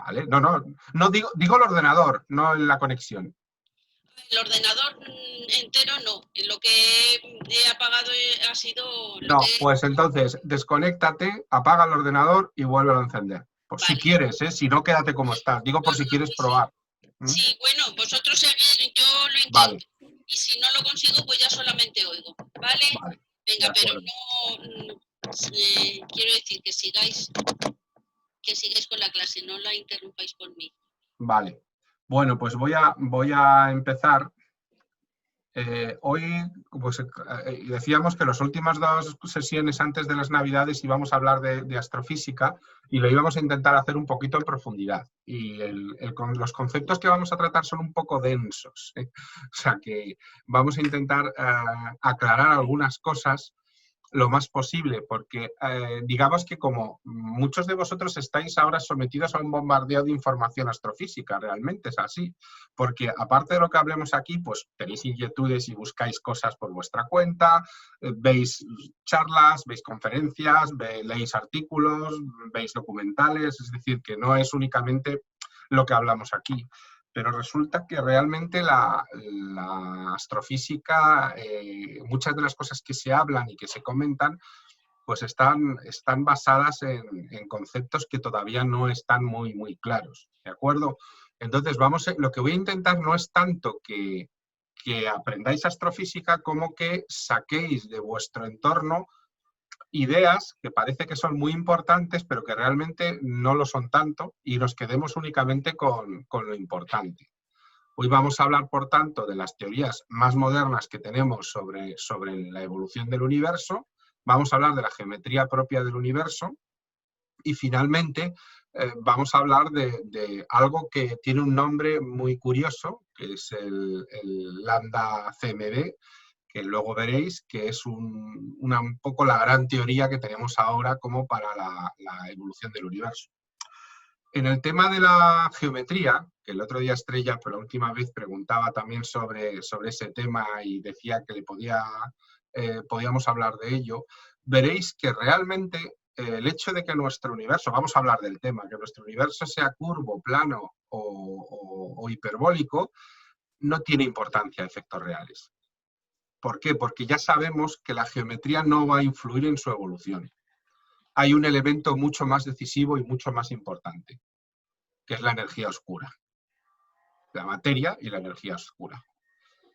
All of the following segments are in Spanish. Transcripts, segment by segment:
¿vale? No digo el ordenador, no la conexión. El ordenador entero no. Lo que he apagado ha sido lo No, que... pues entonces desconéctate, apaga el ordenador y vuélvelo a encender. Por si Vale. quieres, ¿eh? Si no, quédate como estás. Digo por si quieres Sí, sí. probar. ¿Mm? Sí, bueno, vosotros seguís, yo lo Vale, intento. Y si no lo consigo, pues ya solamente oigo. ¿Vale? vale, de Venga, pero acuerdo. no... quiero decir que sigáis con la clase, no la interrumpáis por mí. Vale. Bueno, pues voy a empezar. Hoy pues, decíamos que las últimas 2 sesiones antes de las Navidades íbamos a hablar de astrofísica y lo íbamos a intentar hacer un poquito en profundidad. Y los conceptos que vamos a tratar son un poco densos, ¿eh? O sea que vamos a intentar aclarar algunas cosas lo más posible, porque digamos que como muchos de vosotros estáis ahora sometidos a un bombardeo de información astrofísica, realmente es así, porque aparte de lo que hablemos aquí, pues tenéis inquietudes y buscáis cosas por vuestra cuenta, veis charlas, veis conferencias, leéis artículos, veis documentales, es decir, que no es únicamente lo que hablamos aquí. Pero resulta que realmente la astrofísica, muchas de las cosas que se hablan y que se comentan, pues están basadas en conceptos que todavía no están muy claros, ¿de acuerdo? Entonces, lo que voy a intentar no es tanto que aprendáis astrofísica como que saquéis de vuestro entorno ideas que parece que son muy importantes, pero que realmente no lo son tanto, y nos quedemos únicamente con lo importante. Hoy vamos a hablar, por tanto, de las teorías más modernas que tenemos sobre la evolución del universo, vamos a hablar de la geometría propia del universo y, finalmente, vamos a hablar de algo que tiene un nombre muy curioso, que es el lambda CMB, que luego veréis que es un poco la gran teoría que tenemos ahora como para la evolución del universo. En el tema de la geometría, que el otro día Estrella, por la última vez, preguntaba también sobre ese tema y decía que podíamos hablar de ello, veréis que realmente el hecho de que nuestro universo, vamos a hablar del tema, que nuestro universo sea curvo, plano o hiperbólico, no tiene importancia a efectos reales. ¿Por qué? Porque ya sabemos que la geometría no va a influir en su evolución. Hay un elemento mucho más decisivo y mucho más importante, que es la energía oscura, la materia y la energía oscura.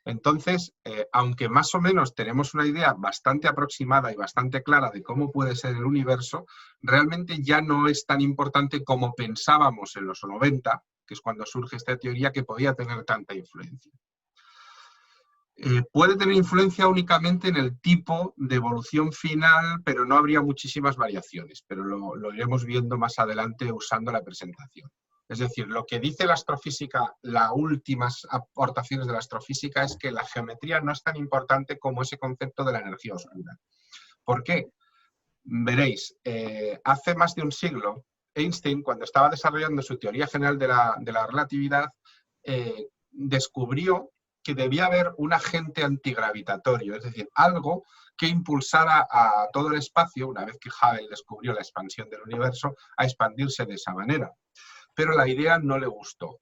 Entonces, aunque más o menos tenemos una idea bastante aproximada y bastante clara de cómo puede ser el universo, realmente ya no es tan importante como pensábamos en los 90, que es cuando surge esta teoría, que podía tener tanta influencia. Puede tener influencia únicamente en el tipo de evolución final, pero no habría muchísimas variaciones, pero lo iremos viendo más adelante usando la presentación. Es decir, lo que dice la astrofísica, las últimas aportaciones de la astrofísica, es que la geometría no es tan importante como ese concepto de la energía oscura. ¿Por qué? Veréis, hace más de un siglo, Einstein, cuando estaba desarrollando su teoría general de la relatividad, descubrió que debía haber un agente antigravitatorio, es decir, algo que impulsara a todo el espacio, una vez que Hubble descubrió la expansión del universo, a expandirse de esa manera. Pero la idea no le gustó.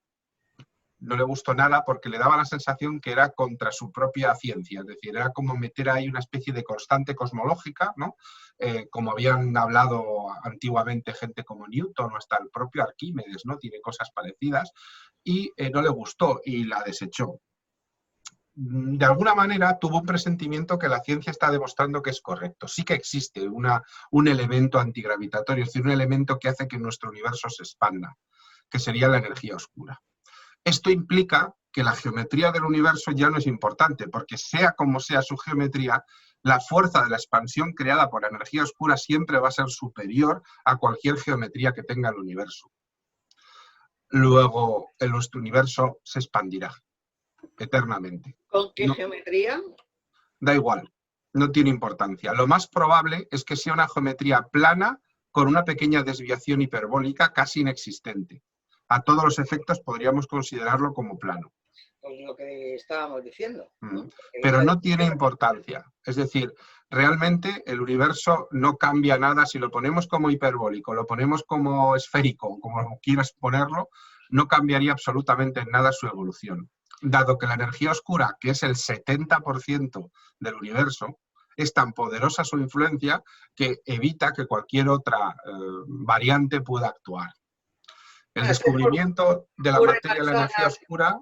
No le gustó nada porque le daba la sensación que era contra su propia ciencia, es decir, era como meter ahí una especie de constante cosmológica, ¿no? Como habían hablado antiguamente gente como Newton o hasta el propio Arquímedes, ¿no? Tiene cosas parecidas, y no le gustó y la desechó. De alguna manera tuvo un presentimiento que la ciencia está demostrando que es correcto. Sí que existe un elemento antigravitatorio, es decir, un elemento que hace que nuestro universo se expanda, que sería la energía oscura. Esto implica que la geometría del universo ya no es importante, porque sea como sea su geometría, la fuerza de la expansión creada por la energía oscura siempre va a ser superior a cualquier geometría que tenga el universo. Luego, nuestro universo se expandirá eternamente. ¿Con qué geometría? Da igual, no tiene importancia. Lo más probable es que sea una geometría plana con una pequeña desviación hiperbólica casi inexistente. A todos los efectos podríamos considerarlo como plano. Pues lo que estábamos diciendo, ¿no? Pero no tiene importancia. Es decir, realmente el universo no cambia nada. Si lo ponemos como hiperbólico, lo ponemos como esférico, como quieras ponerlo, no cambiaría absolutamente nada su evolución. Dado que la energía oscura, que es el 70% del universo, es tan poderosa su influencia que evita que cualquier otra variante pueda actuar. El descubrimiento de la materia de la energía oscura...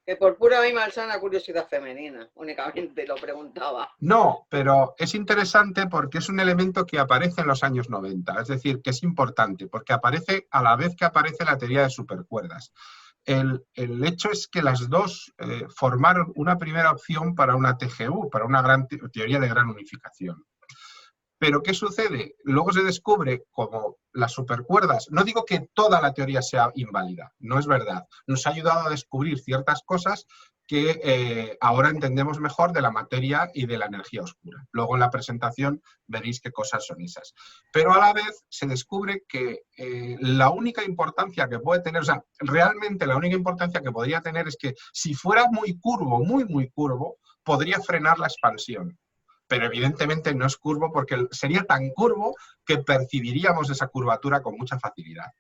Que por pura y malsana curiosidad femenina, únicamente lo preguntaba. No, pero es interesante porque es un elemento que aparece en los años 90, es decir, que es importante, porque aparece a la vez que aparece la teoría de supercuerdas. El hecho es que las dos formaron una primera opción para una TGU, para una gran teoría de gran unificación. Pero ¿qué sucede? Luego se descubre como las supercuerdas, no digo que toda la teoría sea inválida, no es verdad, nos ha ayudado a descubrir ciertas cosas que ahora entendemos mejor de la materia y de la energía oscura. Luego en la presentación veréis qué cosas son esas. Pero a la vez se descubre que la única importancia que puede tener, o sea, realmente la única importancia que podría tener es que si fuera muy curvo, muy curvo, podría frenar la expansión. Pero evidentemente no es curvo porque sería tan curvo que percibiríamos esa curvatura con mucha facilidad.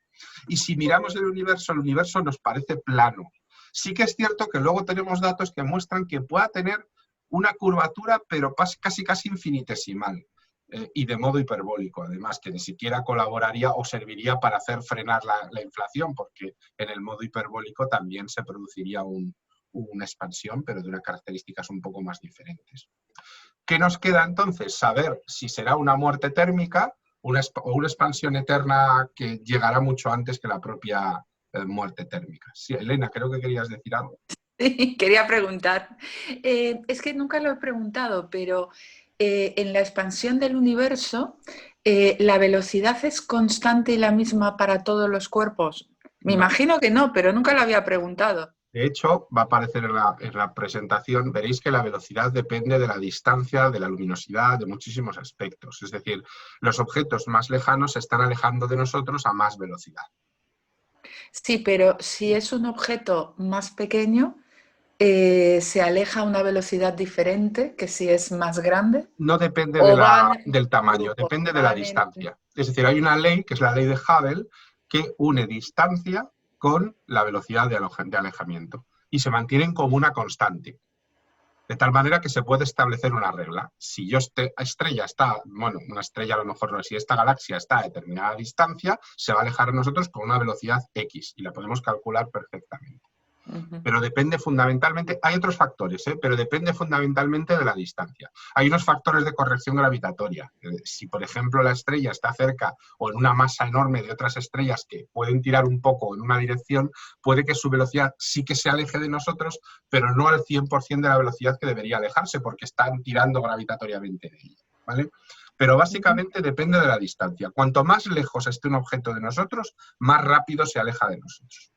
Y si miramos el universo nos parece plano. Sí que es cierto que luego tenemos datos que muestran que pueda tener una curvatura, pero casi infinitesimal. Y de modo hiperbólico, además, que ni siquiera colaboraría o serviría para hacer frenar la inflación, porque en el modo hiperbólico también se produciría una expansión, pero de unas características un poco más diferentes. ¿Qué nos queda entonces? Saber si será una muerte térmica o una expansión eterna que llegará mucho antes que la propia muerte térmica. Sí, Elena, creo que querías decir algo. Sí, quería preguntar. Es que nunca lo he preguntado, pero en la expansión del universo, ¿la velocidad es constante y la misma para todos los cuerpos? Me imagino que no, pero nunca lo había preguntado. De hecho, va a aparecer en la presentación, veréis que la velocidad depende de la distancia, de la luminosidad, de muchísimos aspectos. Es decir, los objetos más lejanos se están alejando de nosotros a más velocidad. Sí, pero si es un objeto más pequeño, ¿se aleja a una velocidad diferente que si es más grande? No depende del tamaño, depende de la distancia. Es decir, hay una ley, que es la ley de Hubble, que une distancia con la velocidad de alejamiento y se mantienen como una constante. De tal manera que se puede establecer una regla. Si una estrella a lo mejor no, si esta galaxia está a determinada distancia, se va a alejar de nosotros con una velocidad X y la podemos calcular perfectamente. Pero depende fundamentalmente, hay otros factores, pero depende fundamentalmente de la distancia. Hay unos factores de corrección gravitatoria. Si, por ejemplo, la estrella está cerca o en una masa enorme de otras estrellas que pueden tirar un poco en una dirección, puede que su velocidad sí que se aleje de nosotros, pero no al 100% de la velocidad que debería alejarse, porque están tirando gravitatoriamente de ella, ¿vale? Pero básicamente depende de la distancia. Cuanto más lejos esté un objeto de nosotros, más rápido se aleja de nosotros.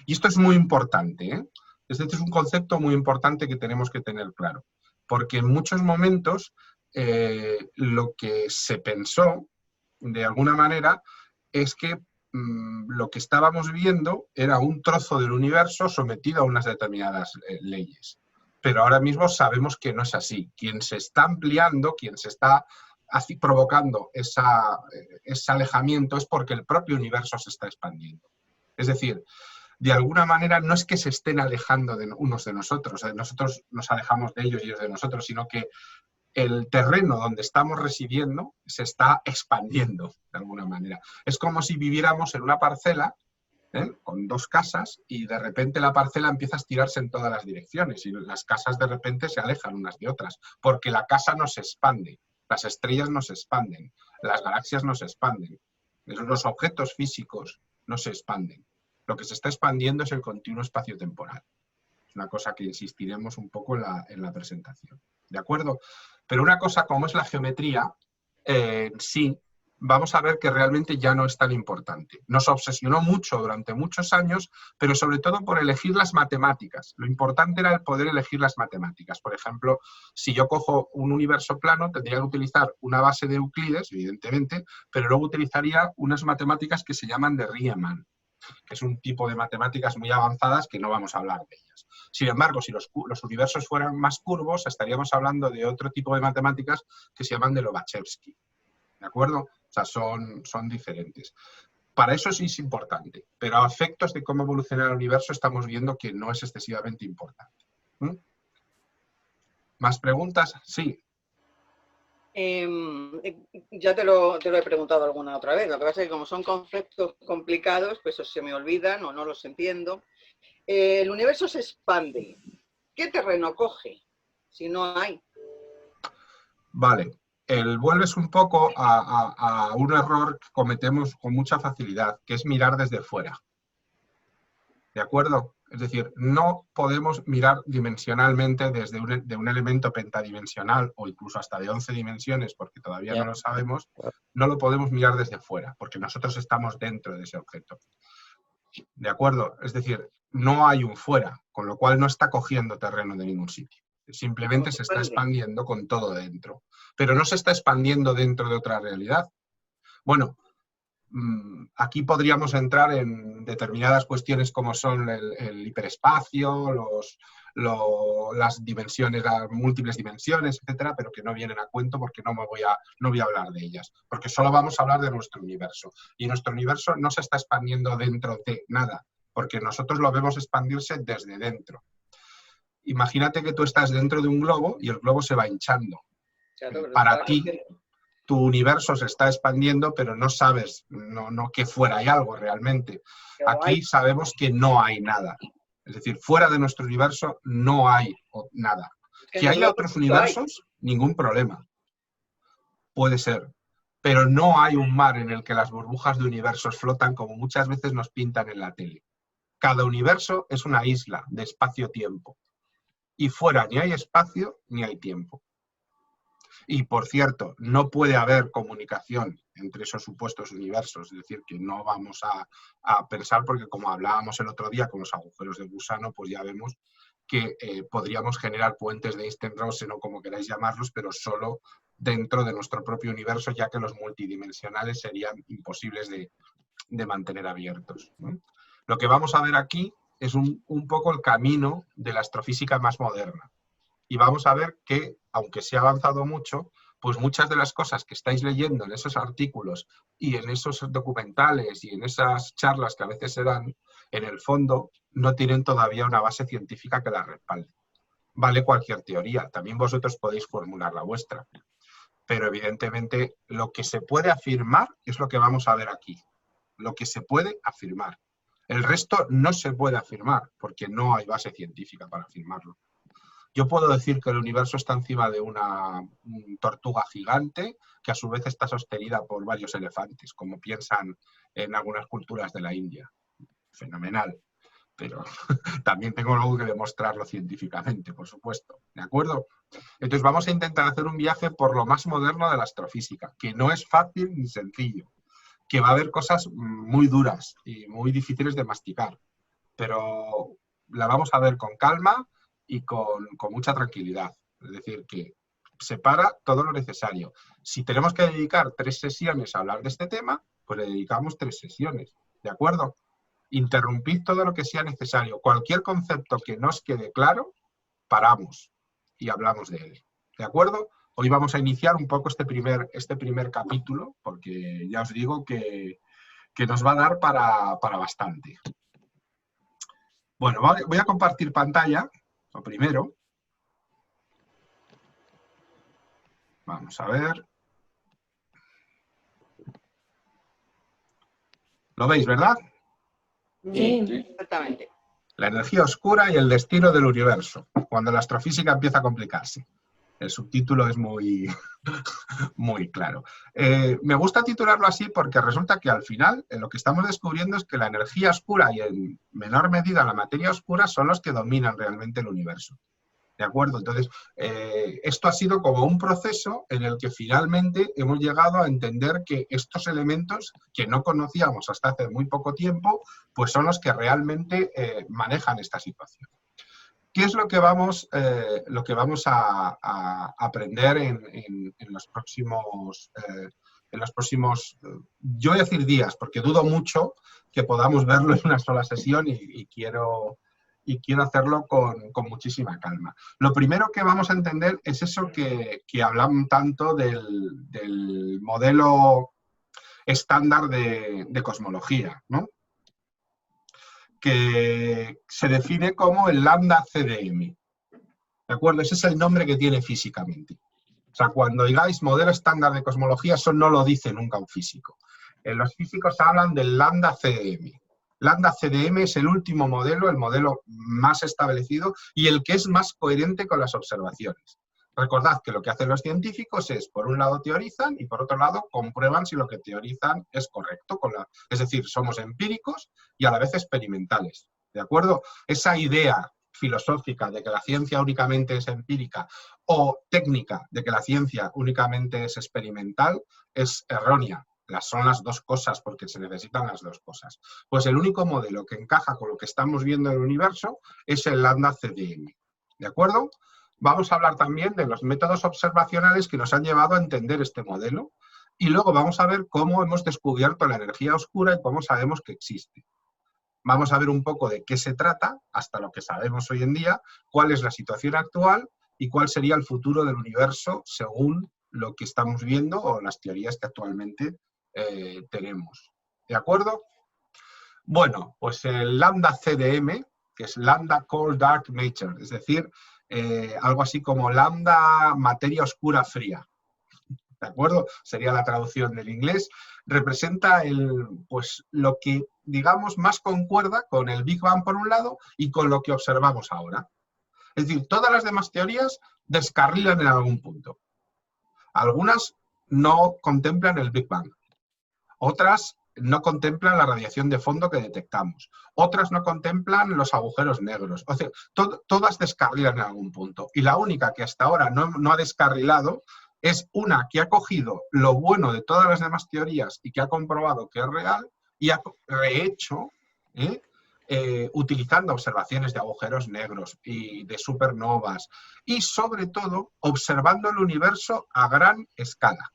Y esto es muy importante, ¿eh? Este es un concepto muy importante que tenemos que tener claro, porque en muchos momentos lo que se pensó, de alguna manera, es que lo que estábamos viendo era un trozo del universo sometido a unas determinadas leyes. Pero ahora mismo sabemos que no es así. Quien se está ampliando, quien se está así provocando ese alejamiento es porque el propio universo se está expandiendo. Es decir, de alguna manera no es que se estén alejando de unos de nosotros nos alejamos de ellos y ellos de nosotros, sino que el terreno donde estamos residiendo se está expandiendo de alguna manera. Es como si viviéramos en una parcela con dos casas y de repente la parcela empieza a estirarse en todas las direcciones y las casas de repente se alejan unas de otras, porque la casa no se expande, las estrellas no se expanden, las galaxias no se expanden, los objetos físicos no se expanden. Lo que se está expandiendo es el continuo espacio-temporal. Es una cosa que insistiremos un poco en la presentación. ¿De acuerdo? Pero una cosa como es la geometría, sí, vamos a ver que realmente ya no es tan importante. Nos obsesionó mucho durante muchos años, pero sobre todo por elegir las matemáticas. Lo importante era el poder elegir las matemáticas. Por ejemplo, si yo cojo un universo plano, tendría que utilizar una base de Euclides, evidentemente, pero luego utilizaría unas matemáticas que se llaman de Riemann. que es un tipo de matemáticas muy avanzadas que no vamos a hablar de ellas. Sin embargo, si los universos fueran más curvos, estaríamos hablando de otro tipo de matemáticas que se llaman de Lobachevsky, ¿de acuerdo? O sea, son diferentes. Para eso sí es importante, pero a efectos de cómo evoluciona el universo estamos viendo que no es excesivamente importante. ¿Más preguntas? Sí. Ya te lo he preguntado alguna otra vez. Lo que pasa es que como son conceptos complicados, pues se me olvidan o no los entiendo. El universo se expande. ¿Qué terreno coge si no hay? Vale. Vuelves un poco a un error que cometemos con mucha facilidad, que es mirar desde fuera. ¿De acuerdo? Es decir, no podemos mirar dimensionalmente desde un elemento pentadimensional o incluso hasta de 11 dimensiones, porque todavía no lo sabemos, no lo podemos mirar desde fuera, porque nosotros estamos dentro de ese objeto. ¿De acuerdo? Es decir, no hay un fuera, con lo cual no está cogiendo terreno de ningún sitio. Simplemente se está expandiendo con todo dentro. Pero no se está expandiendo dentro de otra realidad. Bueno, aquí podríamos entrar en determinadas cuestiones como son el hiperespacio, las dimensiones, las múltiples dimensiones, etcétera, pero que no vienen a cuento porque no voy a hablar de ellas, porque solo vamos a hablar de nuestro universo. Y nuestro universo no se está expandiendo dentro de nada, porque nosotros lo vemos expandirse desde dentro. Imagínate que tú estás dentro de un globo y el globo se va hinchando. Claro, para ti, tu universo se está expandiendo, pero no sabes no que fuera hay algo realmente. Aquí sabemos que no hay nada. Es decir, fuera de nuestro universo no hay nada. Que haya otros universos, ningún problema. Puede ser. Pero no hay un mar en el que las burbujas de universos flotan como muchas veces nos pintan en la tele. Cada universo es una isla de espacio-tiempo. Y fuera ni hay espacio ni hay tiempo. Y, por cierto, no puede haber comunicación entre esos supuestos universos, es decir, que no vamos a pensar, porque como hablábamos el otro día con los agujeros de gusano, pues ya vemos que podríamos generar puentes de Einstein-Rosen o como queráis llamarlos, pero solo dentro de nuestro propio universo, ya que los multidimensionales serían imposibles de mantener abiertos, ¿no? Lo que vamos a ver aquí es un poco el camino de la astrofísica más moderna. Y vamos a ver que, aunque se ha avanzado mucho, pues muchas de las cosas que estáis leyendo en esos artículos y en esos documentales y en esas charlas que a veces se dan, en el fondo no tienen todavía una base científica que la respalde. Vale cualquier teoría, también vosotros podéis formular la vuestra. Pero evidentemente lo que se puede afirmar es lo que vamos a ver aquí. Lo que se puede afirmar. El resto no se puede afirmar porque no hay base científica para afirmarlo. Yo puedo decir que el universo está encima de una tortuga gigante que a su vez está sostenida por varios elefantes, como piensan en algunas culturas de la India. Fenomenal. Pero también tengo algo que demostrarlo científicamente, por supuesto. ¿De acuerdo? Entonces vamos a intentar hacer un viaje por lo más moderno de la astrofísica, que no es fácil ni sencillo, que va a haber cosas muy duras y muy difíciles de masticar, pero la vamos a ver con calma y con mucha tranquilidad. Es decir, que separa todo lo necesario. Si tenemos que dedicar 3 sesiones a hablar de este tema, pues le dedicamos 3 sesiones. ¿De acuerdo? Interrumpid todo lo que sea necesario. Cualquier concepto que no os quede claro, paramos y hablamos de él. ¿De acuerdo? Hoy vamos a iniciar un poco este primer capítulo, porque ya os digo que nos va a dar para bastante. Bueno, voy a compartir pantalla. Lo primero, vamos a ver. ¿Lo veis, verdad? Sí, exactamente. La energía oscura y el destino del universo, cuando la astrofísica empieza a complicarse. El subtítulo es muy claro. Me gusta titularlo así porque resulta que al final lo que estamos descubriendo es que la energía oscura y en menor medida la materia oscura son los que dominan realmente el universo. ¿De acuerdo? Entonces, esto ha sido como un proceso en el que finalmente hemos llegado a entender que estos elementos que no conocíamos hasta hace muy poco tiempo, pues son los que realmente manejan esta situación. ¿Qué es lo que vamos a aprender en los próximos en los próximos, yo voy a decir días, porque dudo mucho que podamos verlo en una sola sesión y quiero hacerlo con muchísima calma. Lo primero que vamos a entender es eso que hablan tanto del modelo estándar de cosmología, ¿no? Que se define como el lambda CDM. ¿De acuerdo? Ese es el nombre que tiene físicamente. O sea, cuando digáis modelo estándar de cosmología, eso no lo dice nunca un físico. Los físicos hablan del lambda CDM. Lambda CDM es el último modelo, el modelo más establecido y el que es más coherente con las observaciones. Recordad que lo que hacen los científicos es, por un lado, teorizan y por otro lado, comprueban si lo que teorizan es correcto. Es decir, somos empíricos y a la vez experimentales. ¿De acuerdo? Esa idea filosófica de que la ciencia únicamente es empírica o técnica de que la ciencia únicamente es experimental es errónea. Son las dos cosas porque se necesitan las dos cosas. Pues el único modelo que encaja con lo que estamos viendo en el universo es el lambda CDM. ¿De acuerdo? Vamos a hablar también de los métodos observacionales que nos han llevado a entender este modelo y luego vamos a ver cómo hemos descubierto la energía oscura y cómo sabemos que existe. Vamos a ver un poco de qué se trata, hasta lo que sabemos hoy en día, cuál es la situación actual y cuál sería el futuro del universo según lo que estamos viendo o las teorías que actualmente tenemos. ¿De acuerdo? Bueno, pues el lambda CDM, que es lambda cold dark matter, es decir, algo así como lambda materia oscura fría. ¿De acuerdo? Sería la traducción del inglés. Representa pues, lo que, digamos, más concuerda con el Big Bang por un lado y con lo que observamos ahora. Es decir, todas las demás teorías descarrilan en algún punto. Algunas no contemplan el Big Bang. Otras no contemplan la radiación de fondo que detectamos. Otras no contemplan los agujeros negros. O sea, todas descarrilan en algún punto. Y la única que hasta ahora no ha descarrilado es una que ha cogido lo bueno de todas las demás teorías y que ha comprobado que es real y ha rehecho, utilizando observaciones de agujeros negros y de supernovas y, sobre todo, observando el universo a gran escala.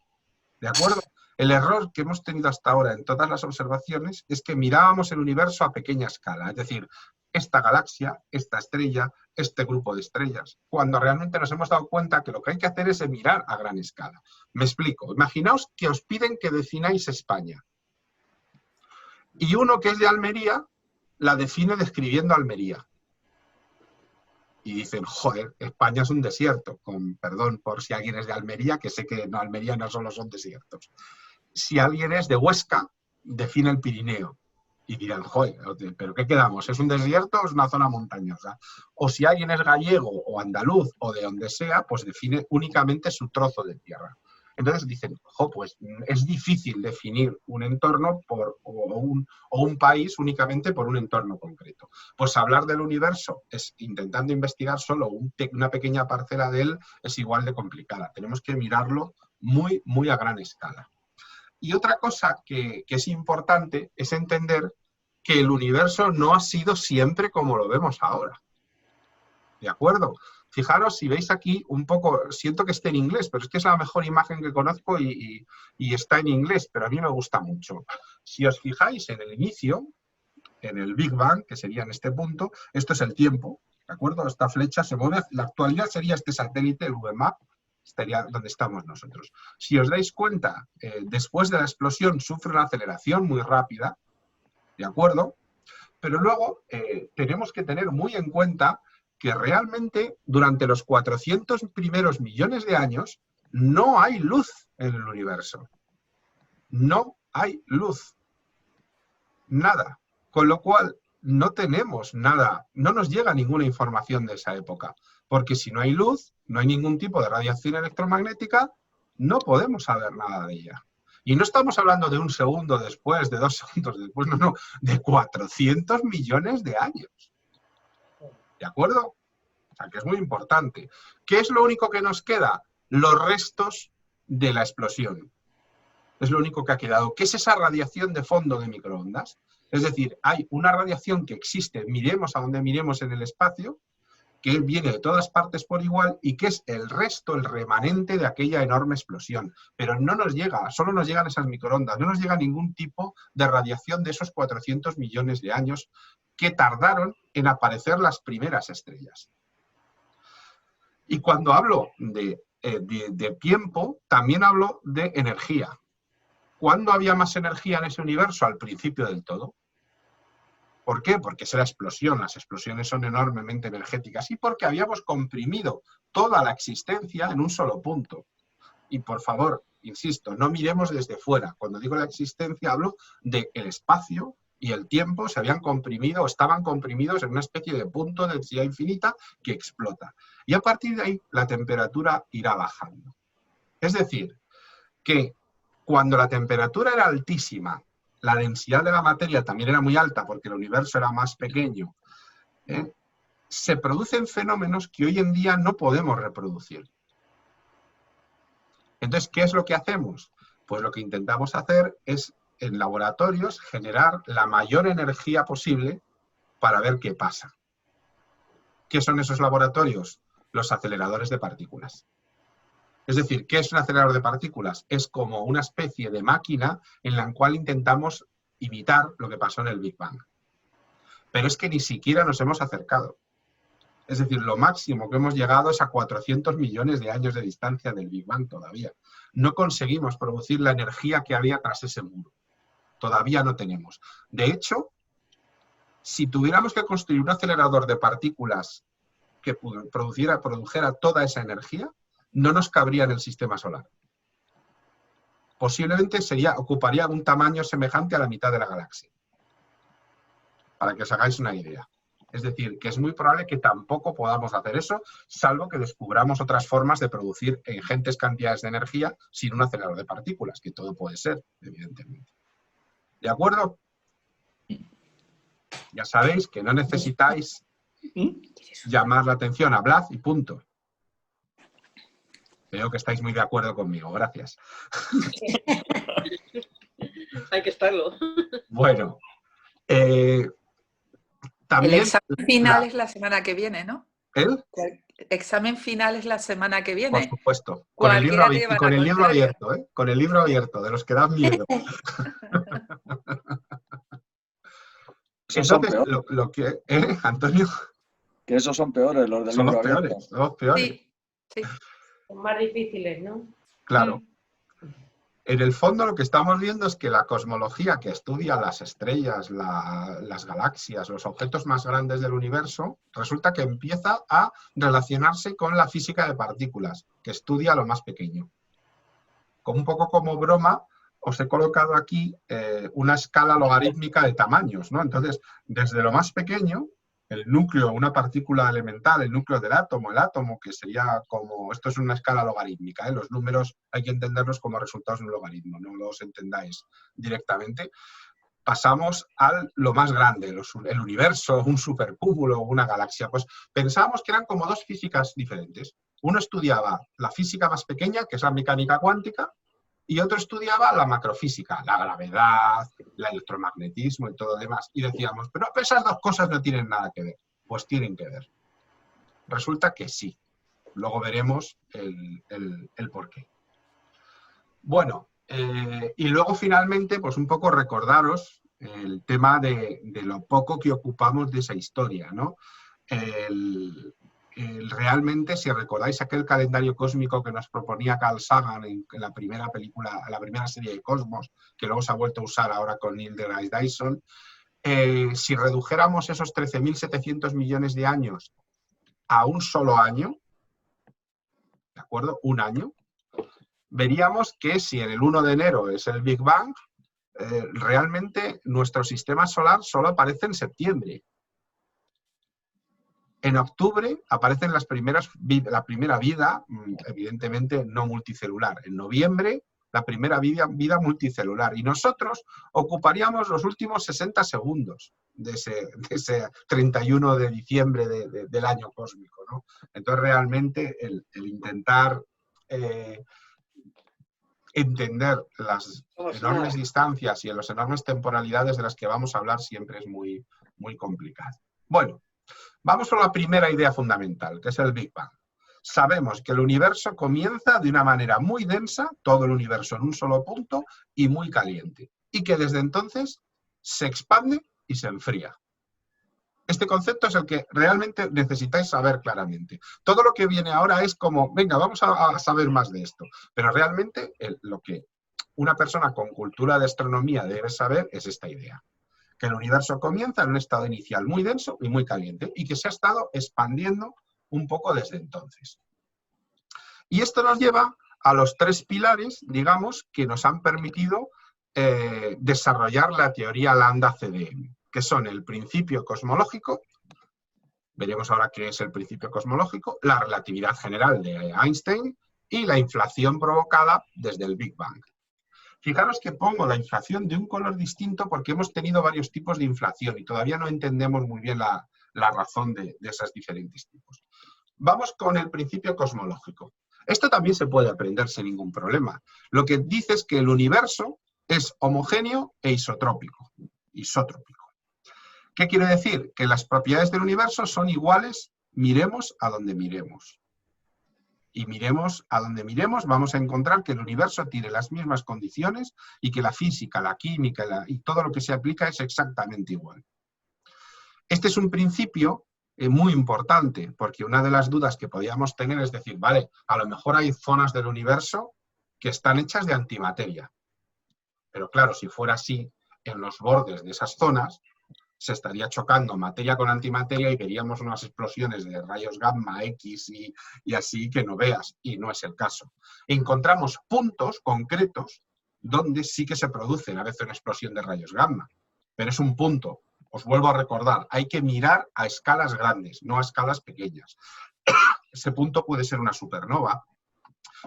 ¿De acuerdo? El error que hemos tenido hasta ahora en todas las observaciones es que mirábamos el universo a pequeña escala, es decir, esta galaxia, esta estrella, este grupo de estrellas, cuando realmente nos hemos dado cuenta que lo que hay que hacer es mirar a gran escala. Me explico. Imaginaos que os piden que defináis España. Y uno que es de Almería la define describiendo Almería. Y dicen, joder, España es un desierto, con perdón por si alguien es de Almería, que sé que no, Almería no solo son desiertos. Si alguien es de Huesca, define el Pirineo. Y dirán, joder, ¿pero qué quedamos? ¿Es un desierto o es una zona montañosa? O si alguien es gallego o andaluz o de donde sea, pues define únicamente su trozo de tierra. Entonces dicen, pues es difícil definir un entorno o un país únicamente por un entorno concreto. Pues hablar del universo intentando investigar solo una pequeña parcela de él es igual de complicada. Tenemos que mirarlo muy, muy a gran escala. Y otra cosa que es importante es entender que el universo no ha sido siempre como lo vemos ahora. ¿De acuerdo? Fijaros, si veis aquí un poco, siento que esté en inglés, pero es que es la mejor imagen que conozco y está en inglés, pero a mí me gusta mucho. Si os fijáis en el inicio, en el Big Bang, que sería en este punto, esto es el tiempo, ¿de acuerdo? Esta flecha se mueve, la actualidad sería este satélite, el VMAP, estaría donde estamos nosotros. Si os dais cuenta, después de la explosión sufre una aceleración muy rápida, ¿de acuerdo? Pero luego tenemos que tener muy en cuenta que realmente durante los 400 primeros millones de años no hay luz en el universo. No hay luz. Nada. Con lo cual no tenemos nada, no nos llega ninguna información de esa época. Porque si no hay luz, no hay ningún tipo de radiación electromagnética, no podemos saber nada de ella. Y no estamos hablando de un segundo después, de 2 segundos después, no, de 400 millones de años. ¿De acuerdo? O sea, que es muy importante. ¿Qué es lo único que nos queda? Los restos de la explosión. Es lo único que ha quedado. ¿Qué es esa radiación de fondo de microondas? Es decir, hay una radiación que existe, miremos a donde miremos en el espacio, que viene de todas partes por igual y que es el resto, el remanente de aquella enorme explosión. Pero no nos llega, solo nos llegan esas microondas, no nos llega ningún tipo de radiación de esos 400 millones de años que tardaron en aparecer las primeras estrellas. Y cuando hablo de tiempo, también hablo de energía. ¿Cuándo había más energía en ese universo? Al principio del todo. ¿Por qué? Porque es la explosión, las explosiones son enormemente energéticas y porque habíamos comprimido toda la existencia en un solo punto. Y por favor, insisto, no miremos desde fuera. Cuando digo la existencia hablo del espacio y el tiempo se habían comprimido o estaban comprimidos en una especie de punto de densidad infinita que explota. Y a partir de ahí la temperatura irá bajando. Es decir, que cuando la temperatura era altísima, la densidad de la materia también era muy alta porque el universo era más pequeño, se producen fenómenos que hoy en día no podemos reproducir. Entonces, ¿qué es lo que hacemos? Pues lo que intentamos hacer es, en laboratorios, generar la mayor energía posible para ver qué pasa. ¿Qué son esos laboratorios? Los aceleradores de partículas. Es decir, ¿qué es un acelerador de partículas? Es como una especie de máquina en la cual intentamos imitar lo que pasó en el Big Bang. Pero es que ni siquiera nos hemos acercado. Es decir, lo máximo que hemos llegado es a 400 millones de años de distancia del Big Bang todavía. No conseguimos producir la energía que había tras ese muro. Todavía no tenemos. De hecho, si tuviéramos que construir un acelerador de partículas que produjera toda esa energía, no nos cabría en el sistema solar. Posiblemente ocuparía un tamaño semejante a la mitad de la galaxia. Para que os hagáis una idea. Es decir, que es muy probable que tampoco podamos hacer eso, salvo que descubramos otras formas de producir ingentes cantidades de energía sin un acelerador de partículas, que todo puede ser, evidentemente. ¿De acuerdo? Ya sabéis que no necesitáis llamar la atención, hablad y punto. Veo que estáis muy de acuerdo conmigo, gracias. Hay que estarlo. Bueno, también... El examen final es la semana que viene, ¿no? ¿El? El examen final es la semana que viene. Por supuesto. Con el libro abierto, ¿eh? Con el libro abierto, de los que dan miedo. Entonces, Antonio... Que esos son peores, los del libro abierto. Son los peores. Sí, sí. Son más difíciles, ¿no? Claro. En el fondo lo que estamos viendo es que la cosmología que estudia las estrellas, las galaxias, los objetos más grandes del universo, resulta que empieza a relacionarse con la física de partículas, que estudia lo más pequeño. Un poco como broma, os he colocado aquí una escala logarítmica de tamaños, ¿no? Entonces, desde lo más pequeño, el núcleo, una partícula elemental, el núcleo del átomo, el átomo, que sería como... Esto es una escala logarítmica, ¿eh? Los números hay que entenderlos como resultados de un logaritmo, no los entendáis directamente. Pasamos a lo más grande, el universo, un supercúmulo, una galaxia. Pues pensábamos que eran como dos físicas diferentes. Uno estudiaba la física más pequeña, que es la mecánica cuántica, y otro estudiaba la macrofísica, la gravedad, el electromagnetismo y todo lo demás. Y decíamos, pero esas dos cosas no tienen nada que ver. Pues tienen que ver. Resulta que sí. Luego veremos el porqué. Bueno, y luego finalmente, pues un poco recordaros el tema de lo poco que ocupamos de esa historia, ¿no? Realmente, si recordáis aquel calendario cósmico que nos proponía Carl Sagan en la primera película, la primera serie de Cosmos, que luego se ha vuelto a usar ahora con Neil deGrasse Tyson, si redujéramos esos 13.700 millones de años a un solo año, ¿de acuerdo? Un año, veríamos que si en el 1 de enero es el Big Bang, realmente nuestro sistema solar solo aparece en septiembre. En octubre aparecen la primera vida, evidentemente no multicelular. En noviembre, la primera vida multicelular. Y nosotros ocuparíamos los últimos 60 segundos de ese 31 de diciembre del año cósmico, ¿no? Entonces, realmente, el intentar entender las enormes distancias y las enormes temporalidades de las que vamos a hablar siempre es muy, muy complicado. Bueno. Vamos por la primera idea fundamental, que es el Big Bang. Sabemos que el universo comienza de una manera muy densa, todo el universo en un solo punto, y muy caliente. Y que desde entonces se expande y se enfría. Este concepto es el que realmente necesitáis saber claramente. Todo lo que viene ahora es como, venga, vamos a saber más de esto. Pero realmente lo que una persona con cultura de astronomía debe saber es esta idea. Que el universo comienza en un estado inicial muy denso y muy caliente y que se ha estado expandiendo un poco desde entonces. Y esto nos lleva a los tres pilares, digamos, que nos han permitido desarrollar la teoría lambda-CDM, que son el principio cosmológico, veremos ahora qué es el principio cosmológico, la relatividad general de Einstein y la inflación provocada desde el Big Bang. Fijaros que pongo la inflación de un color distinto porque hemos tenido varios tipos de inflación y todavía no entendemos muy bien la razón de esos diferentes tipos. Vamos con el principio cosmológico. Esto también se puede aprender sin ningún problema. Lo que dice es que el universo es homogéneo e isotrópico. ¿Qué quiere decir? Que las propiedades del universo son iguales, miremos a donde miremos. Y miremos a donde miremos, vamos a encontrar que el universo tiene las mismas condiciones y que la física, la química y todo lo que se aplica es exactamente igual. Este es un principio muy importante, porque una de las dudas que podíamos tener es decir, vale, a lo mejor hay zonas del universo que están hechas de antimateria. Pero claro, si fuera así, en los bordes de esas zonas se estaría chocando materia con antimateria y veríamos unas explosiones de rayos gamma, X y así que no veas, y no es el caso. Encontramos puntos concretos donde sí que se produce a veces una explosión de rayos gamma, pero es un punto. Os vuelvo a recordar, hay que mirar a escalas grandes, no a escalas pequeñas. Ese punto puede ser una supernova,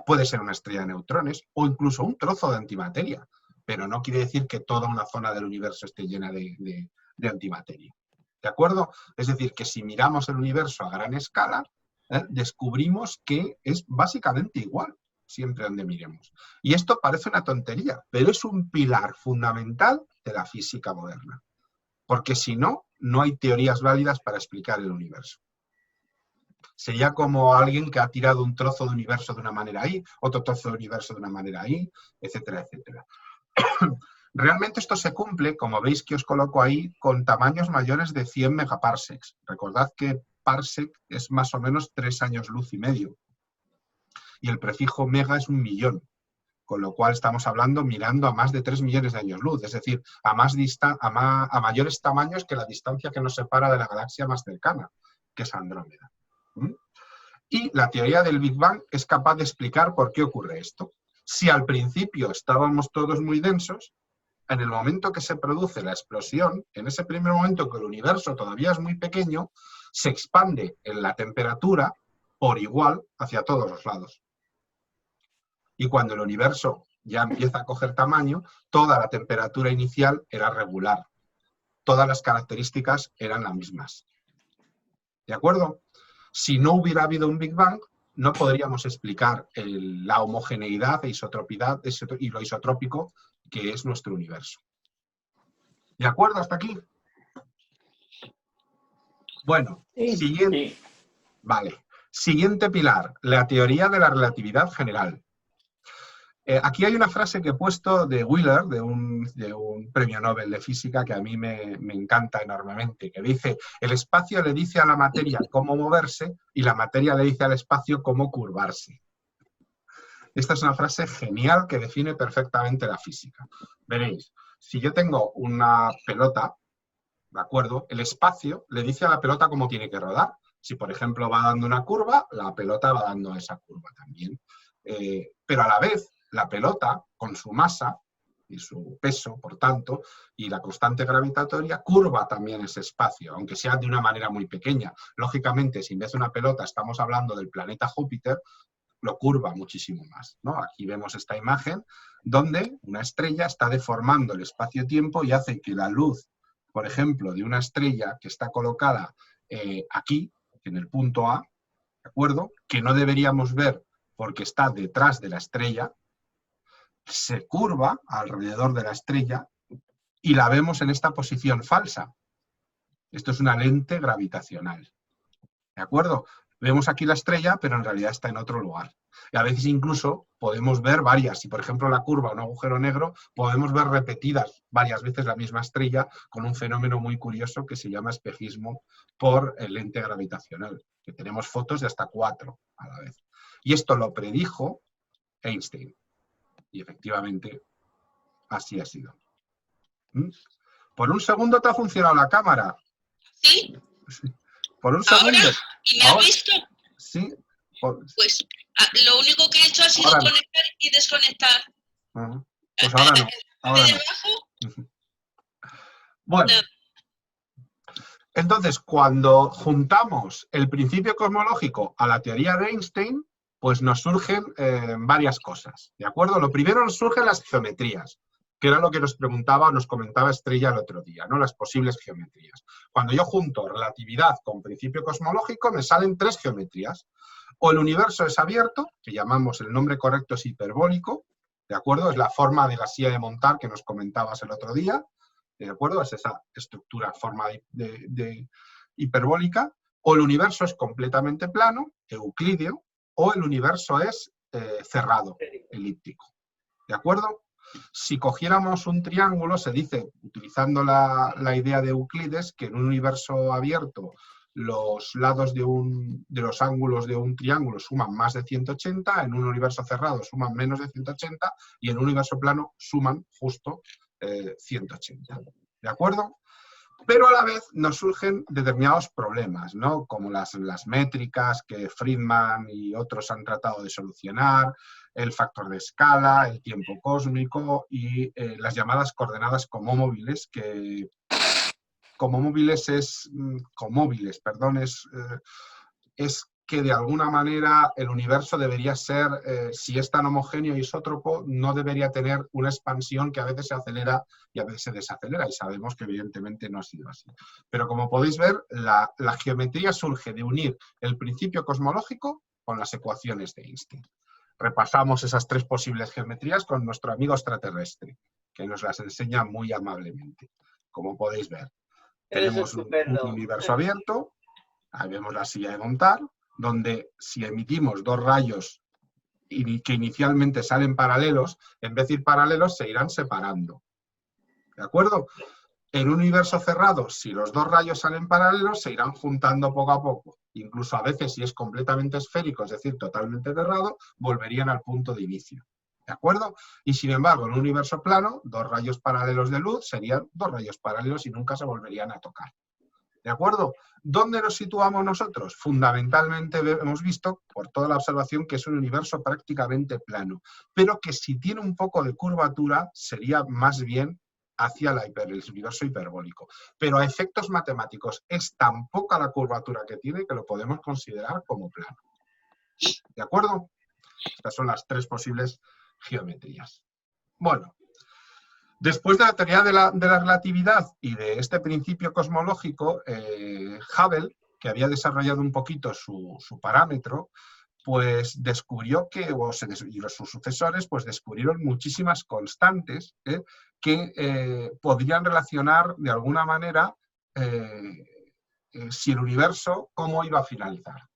puede ser una estrella de neutrones o incluso un trozo de antimateria, pero no quiere decir que toda una zona del universo esté llena de antimateria. ¿De acuerdo? Es decir, que si miramos el universo a gran escala, descubrimos que es básicamente igual, siempre donde miremos. Y esto parece una tontería, pero es un pilar fundamental de la física moderna. Porque si no, no hay teorías válidas para explicar el universo. Sería como alguien que ha tirado un trozo de universo de una manera ahí, otro trozo de universo de una manera ahí, etcétera, etcétera. Realmente esto se cumple, como veis que os coloco ahí, con tamaños mayores de 100 megaparsecs. Recordad que parsec es más o menos 3 años luz y medio. Y el prefijo mega es 1.000.000. Con lo cual estamos hablando mirando a más de 3 millones de años luz, es decir, a mayores tamaños que la distancia que nos separa de la galaxia más cercana, que es Andrómeda. Y la teoría del Big Bang es capaz de explicar por qué ocurre esto. Si al principio estábamos todos muy densos, en el momento que se produce la explosión, en ese primer momento que el universo todavía es muy pequeño, se expande en la temperatura por igual hacia todos los lados. Y cuando el universo ya empieza a coger tamaño, toda la temperatura inicial era regular. Todas las características eran las mismas. ¿De acuerdo? Si no hubiera habido un Big Bang, no podríamos explicar la homogeneidad e isotropidad y lo isotrópico que es nuestro universo. ¿De acuerdo hasta aquí? Bueno, siguiente. Vale. Siguiente pilar, la teoría de la relatividad general. Aquí hay una frase que he puesto de Wheeler, de un premio Nobel de física que a mí me encanta enormemente, que dice, el espacio le dice a la materia cómo moverse y la materia le dice al espacio cómo curvarse. Esta es una frase genial que define perfectamente la física. Veréis, si yo tengo una pelota, ¿de acuerdo? El espacio le dice a la pelota cómo tiene que rodar. Si, por ejemplo, va dando una curva, la pelota va dando esa curva también. Pero a la vez, la pelota, con su masa y su peso, por tanto, y la constante gravitatoria, curva también ese espacio, aunque sea de una manera muy pequeña. Lógicamente, si en vez de una pelota estamos hablando del planeta Júpiter, lo curva muchísimo más, ¿no? Aquí vemos esta imagen donde una estrella está deformando el espacio-tiempo y hace que la luz, por ejemplo, de una estrella que está colocada aquí, en el punto A, ¿de acuerdo? Que no deberíamos ver porque está detrás de la estrella, se curva alrededor de la estrella y la vemos en esta posición falsa. Esto es una lente gravitacional. ¿De acuerdo? Vemos aquí la estrella, pero en realidad está en otro lugar. Y a veces incluso podemos ver varias. Si por ejemplo la curva o un agujero negro, podemos ver repetidas varias veces la misma estrella con un fenómeno muy curioso que se llama espejismo por lente gravitacional, que tenemos fotos de hasta 4 a la vez. Y esto lo predijo Einstein. Y efectivamente así ha sido. ¿Por un segundo te ha funcionado la cámara? ¿Sí? ¿Por un segundo? ¿Ahora? ¿Y me has visto? Sí. Pues lo único que he hecho ha sido Ahora no. conectar y desconectar. Pues ahora no. Ahora no. Debajo, Bueno. no. Entonces, cuando juntamos el principio cosmológico a la teoría de Einstein, pues nos surgen varias cosas, ¿de acuerdo? Lo primero nos surgen las geometrías, que era lo que nos preguntaba o nos comentaba Estrella el otro día, ¿no? Las posibles geometrías. Cuando yo junto relatividad con principio cosmológico, me salen 3 geometrías. O el universo es abierto, que llamamos, el nombre correcto es hiperbólico, ¿de acuerdo? Es la forma de la silla de montar que nos comentabas el otro día, ¿de acuerdo? Es esa estructura, forma de hiperbólica. O el universo es completamente plano, euclídeo, o el universo es cerrado, elíptico, ¿de acuerdo? Si cogiéramos un triángulo, se dice, utilizando la idea de Euclides, que en un universo abierto los lados de los ángulos de un triángulo suman más de 180, en un universo cerrado suman menos de 180 y en un universo plano suman justo 180. ¿De acuerdo? Pero a la vez nos surgen determinados problemas, ¿no? Como las métricas que Friedman y otros han tratado de solucionar, el factor de escala, el tiempo cósmico y las llamadas coordenadas comóviles, que es que de alguna manera el universo debería ser, si es tan homogéneo y isótropo, no debería tener una expansión que a veces se acelera y a veces se desacelera, y sabemos que evidentemente no ha sido así. Pero como podéis ver, la geometría surge de unir el principio cosmológico con las ecuaciones de Einstein. Repasamos esas 3 posibles geometrías con nuestro amigo extraterrestre, que nos las enseña muy amablemente, como podéis ver. Tenemos un universo abierto, ahí vemos la silla de montar, donde si emitimos 2 rayos que inicialmente salen paralelos, en vez de ir paralelos se irán separando. ¿De acuerdo? En un universo cerrado, si los 2 rayos salen paralelos, se irán juntando poco a poco. Incluso a veces, si es completamente esférico, es decir, totalmente cerrado, volverían al punto de inicio. ¿De acuerdo? Y sin embargo, en un universo plano, 2 rayos paralelos de luz serían 2 rayos paralelos y nunca se volverían a tocar. ¿De acuerdo? ¿Dónde nos situamos nosotros? Fundamentalmente hemos visto, por toda la observación, que es un universo prácticamente plano, pero que si tiene un poco de curvatura sería más bien hacia el universo hiperbólico. Pero a efectos matemáticos es tan poca la curvatura que tiene que lo podemos considerar como plano. ¿De acuerdo? Estas son las 3 posibles geometrías. Bueno. Después de la teoría de la relatividad y de este principio cosmológico, Hubble, que había desarrollado un poquito su parámetro, pues descubrió y sus sucesores pues descubrieron muchísimas constantes que podrían relacionar de alguna manera si el universo, cómo iba a finalizar.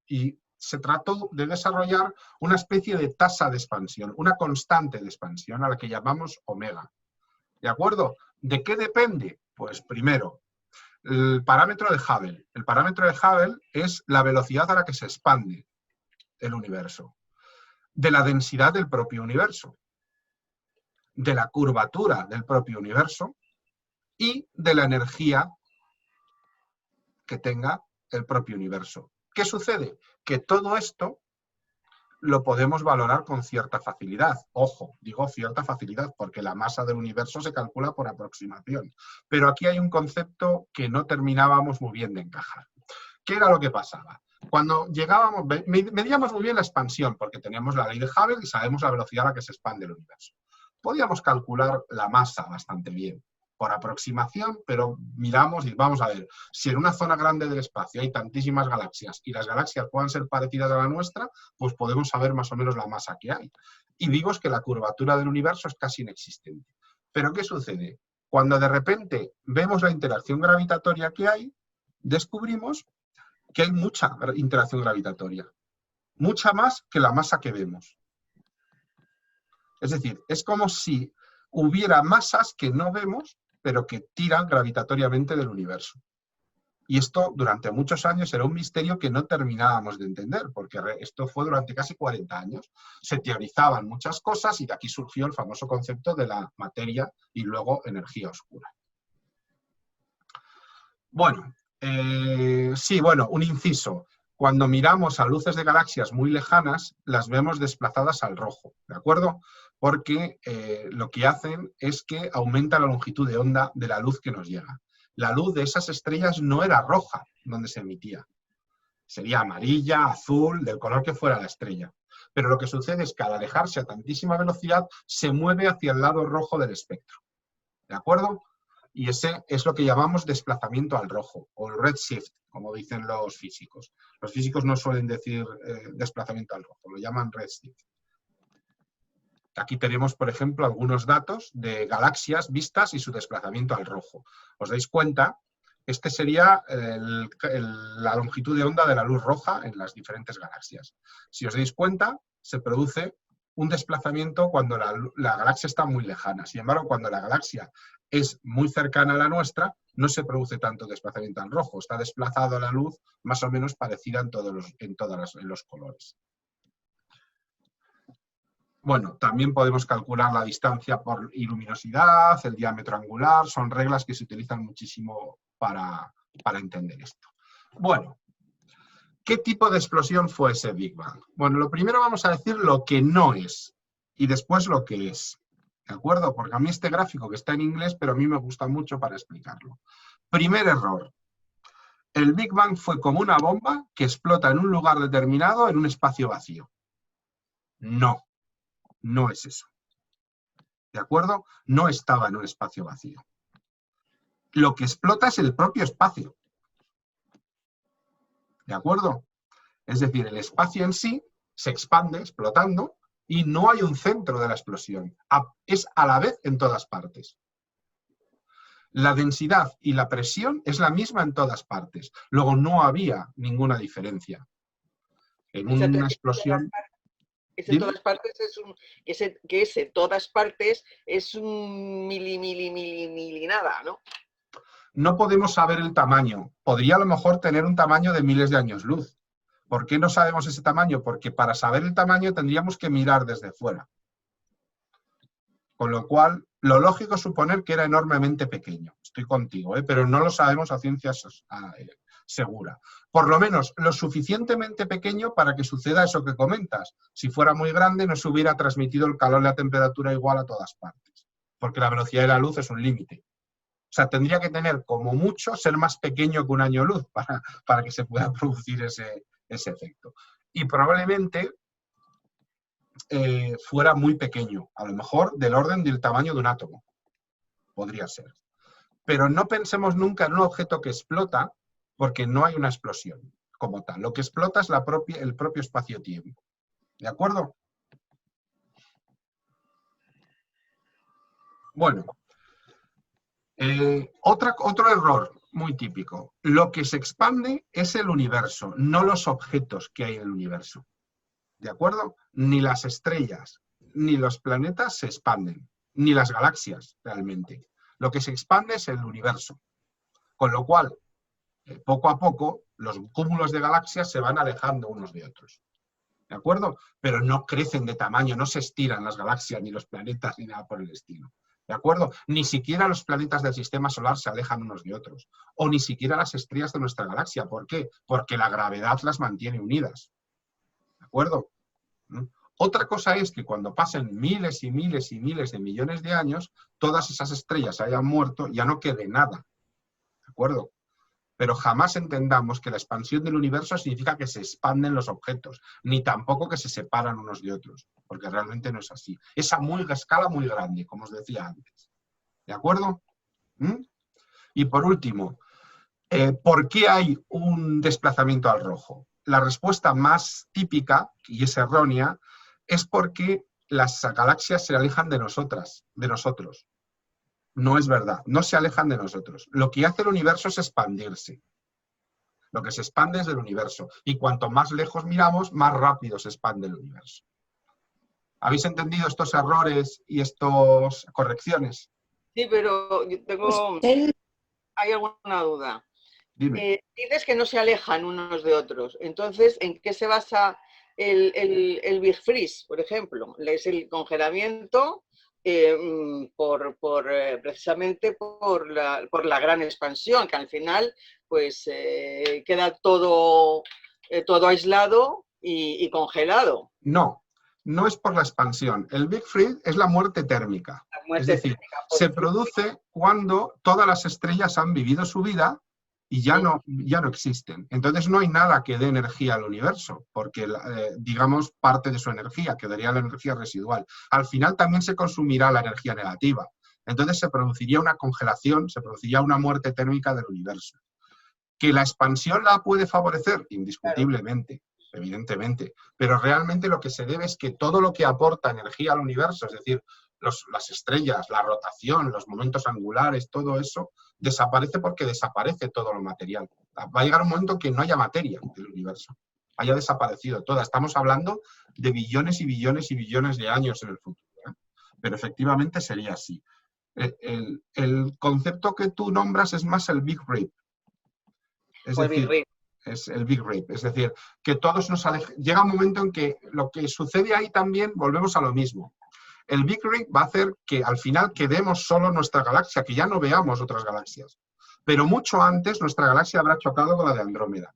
Y se trató de desarrollar una especie de tasa de expansión, una constante de expansión a la que llamamos omega. ¿De acuerdo? ¿De qué depende? Pues primero, el parámetro de Hubble. El parámetro de Hubble es la velocidad a la que se expande el universo, de la densidad del propio universo, de la curvatura del propio universo y de la energía que tenga el propio universo. ¿Qué sucede? Que todo esto lo podemos valorar con cierta facilidad. Ojo, digo cierta facilidad porque la masa del universo se calcula por aproximación. Pero aquí hay un concepto que no terminábamos muy bien de encajar. ¿Qué era lo que pasaba? Cuando llegábamos, medíamos muy bien la expansión porque teníamos la ley de Hubble y sabemos la velocidad a la que se expande el universo. Podíamos calcular la masa bastante bien, por aproximación, pero miramos y vamos a ver, si en una zona grande del espacio hay tantísimas galaxias y las galaxias puedan ser parecidas a la nuestra, pues podemos saber más o menos la masa que hay. Y digo que la curvatura del universo es casi inexistente. ¿Pero qué sucede? Cuando de repente vemos la interacción gravitatoria que hay, descubrimos que hay mucha interacción gravitatoria, mucha más que la masa que vemos. Es decir, es como si hubiera masas que no vemos, pero que tiran gravitatoriamente del universo. Y esto durante muchos años era un misterio que no terminábamos de entender, porque esto fue durante casi 40 años. Se teorizaban muchas cosas y de aquí surgió el famoso concepto de la materia y luego energía oscura. Bueno, un inciso. Cuando miramos a luces de galaxias muy lejanas, las vemos desplazadas al rojo, ¿de acuerdo? Porque lo que hacen es que aumenta la longitud de onda de la luz que nos llega. La luz de esas estrellas no era roja donde se emitía. Sería amarilla, azul, del color que fuera la estrella. Pero lo que sucede es que al alejarse a tantísima velocidad se mueve hacia el lado rojo del espectro. ¿De acuerdo? Y ese es lo que llamamos desplazamiento al rojo, o redshift, como dicen los físicos. Los físicos no suelen decir desplazamiento al rojo, lo llaman redshift. Aquí tenemos, por ejemplo, algunos datos de galaxias vistas y su desplazamiento al rojo. ¿Os dais cuenta? Este sería la longitud de onda de la luz roja en las diferentes galaxias. Si os dais cuenta, se produce un desplazamiento cuando la galaxia está muy lejana. Sin embargo, cuando la galaxia es muy cercana a la nuestra, no se produce tanto desplazamiento al rojo. Está desplazado la luz más o menos parecida en los colores. Bueno, también podemos calcular la distancia por iluminosidad, el diámetro angular, son reglas que se utilizan muchísimo para entender esto. Bueno, ¿qué tipo de explosión fue ese Big Bang? Bueno, lo primero vamos a decir lo que no es y después lo que es, ¿de acuerdo? Porque a mí este gráfico que está en inglés, pero a mí me gusta mucho para explicarlo. Primer error. El Big Bang fue como una bomba que explota en un lugar determinado en un espacio vacío. No. No es eso. ¿De acuerdo? No estaba en un espacio vacío. Lo que explota es el propio espacio. ¿De acuerdo? Es decir, el espacio en sí se expande explotando y no hay un centro de la explosión. Es a la vez en todas partes. La densidad y la presión es la misma en todas partes. Luego no había ninguna diferencia. En una explosión... Ese todas partes ese todas partes es un mili nada, ¿no? No podemos saber el tamaño. Podría a lo mejor tener un tamaño de miles de años luz. ¿Por qué no sabemos ese tamaño? Porque para saber el tamaño tendríamos que mirar desde fuera. Con lo cual, lo lógico es suponer que era enormemente pequeño. Estoy contigo, pero no lo sabemos a ciencia segura. Por lo menos lo suficientemente pequeño para que suceda eso que comentas. Si fuera muy grande no se hubiera transmitido el calor y la temperatura igual a todas partes, porque la velocidad de la luz es un límite. O sea, tendría que tener como mucho, ser más pequeño que un año luz para que se pueda producir ese efecto. Y probablemente fuera muy pequeño, a lo mejor del orden del tamaño de un átomo. Podría ser. Pero no pensemos nunca en un objeto que explota, porque no hay una explosión como tal. Lo que explota es el propio espacio-tiempo. ¿De acuerdo? Bueno. Otro error muy típico. Lo que se expande es el universo, no los objetos que hay en el universo. ¿De acuerdo? Ni las estrellas, ni los planetas se expanden, ni las galaxias realmente. Lo que se expande es el universo. Con lo cual, poco a poco, los cúmulos de galaxias se van alejando unos de otros. ¿De acuerdo? Pero no crecen de tamaño, no se estiran las galaxias, ni los planetas, ni nada por el estilo. ¿De acuerdo? Ni siquiera los planetas del sistema solar se alejan unos de otros. O ni siquiera las estrellas de nuestra galaxia. ¿Por qué? Porque la gravedad las mantiene unidas. ¿De acuerdo? Otra cosa es que cuando pasen miles y miles y miles de millones de años, todas esas estrellas hayan muerto, ya no quede nada. ¿De acuerdo? Pero jamás entendamos que la expansión del universo significa que se expanden los objetos, ni tampoco que se separan unos de otros, porque realmente no es así. Es a escala muy grande, como os decía antes. ¿De acuerdo? Y por último, ¿por qué hay un desplazamiento al rojo? La respuesta más típica, y es errónea, es porque las galaxias se alejan de nosotros. No es verdad, no se alejan de nosotros. Lo que hace el universo es expandirse. Lo que se expande es el universo. Y cuanto más lejos miramos, más rápido se expande el universo. ¿Habéis entendido estos errores y estas correcciones? Sí, pero yo tengo... Hay alguna duda. Dime. Dices que no se alejan unos de otros. Entonces, ¿en qué se basa el Big Freeze, por ejemplo? Es el congelamiento precisamente por la gran expansión, que al final pues queda todo aislado y congelado. No, no es por la expansión. El Big Freeze es la muerte térmica. Es decir, se produce cuando todas las estrellas han vivido su vida y ya no existen. Entonces no hay nada que dé energía al universo, porque, digamos, parte de su energía, quedaría la energía residual. Al final también se consumirá la energía negativa. Entonces se produciría una congelación, se produciría una muerte térmica del universo. ¿Que la expansión la puede favorecer? Indiscutiblemente, evidentemente. Pero realmente lo que se debe es que todo lo que aporta energía al universo, es decir, las estrellas, la rotación, los momentos angulares, todo eso, desaparece porque desaparece todo lo material. Va a llegar un momento que no haya materia del universo, haya desaparecido toda. Estamos hablando de billones y billones y billones de años en el futuro, ¿eh? Pero efectivamente sería así. El concepto que tú nombras es más el Big Rip. Es decir, es el Big Rip. Es decir, que todos nos alejamos. Llega un momento en que lo que sucede ahí también, volvemos a lo mismo. El Big Rip va a hacer que al final quedemos solo nuestra galaxia, que ya no veamos otras galaxias. Pero mucho antes nuestra galaxia habrá chocado con la de Andrómeda.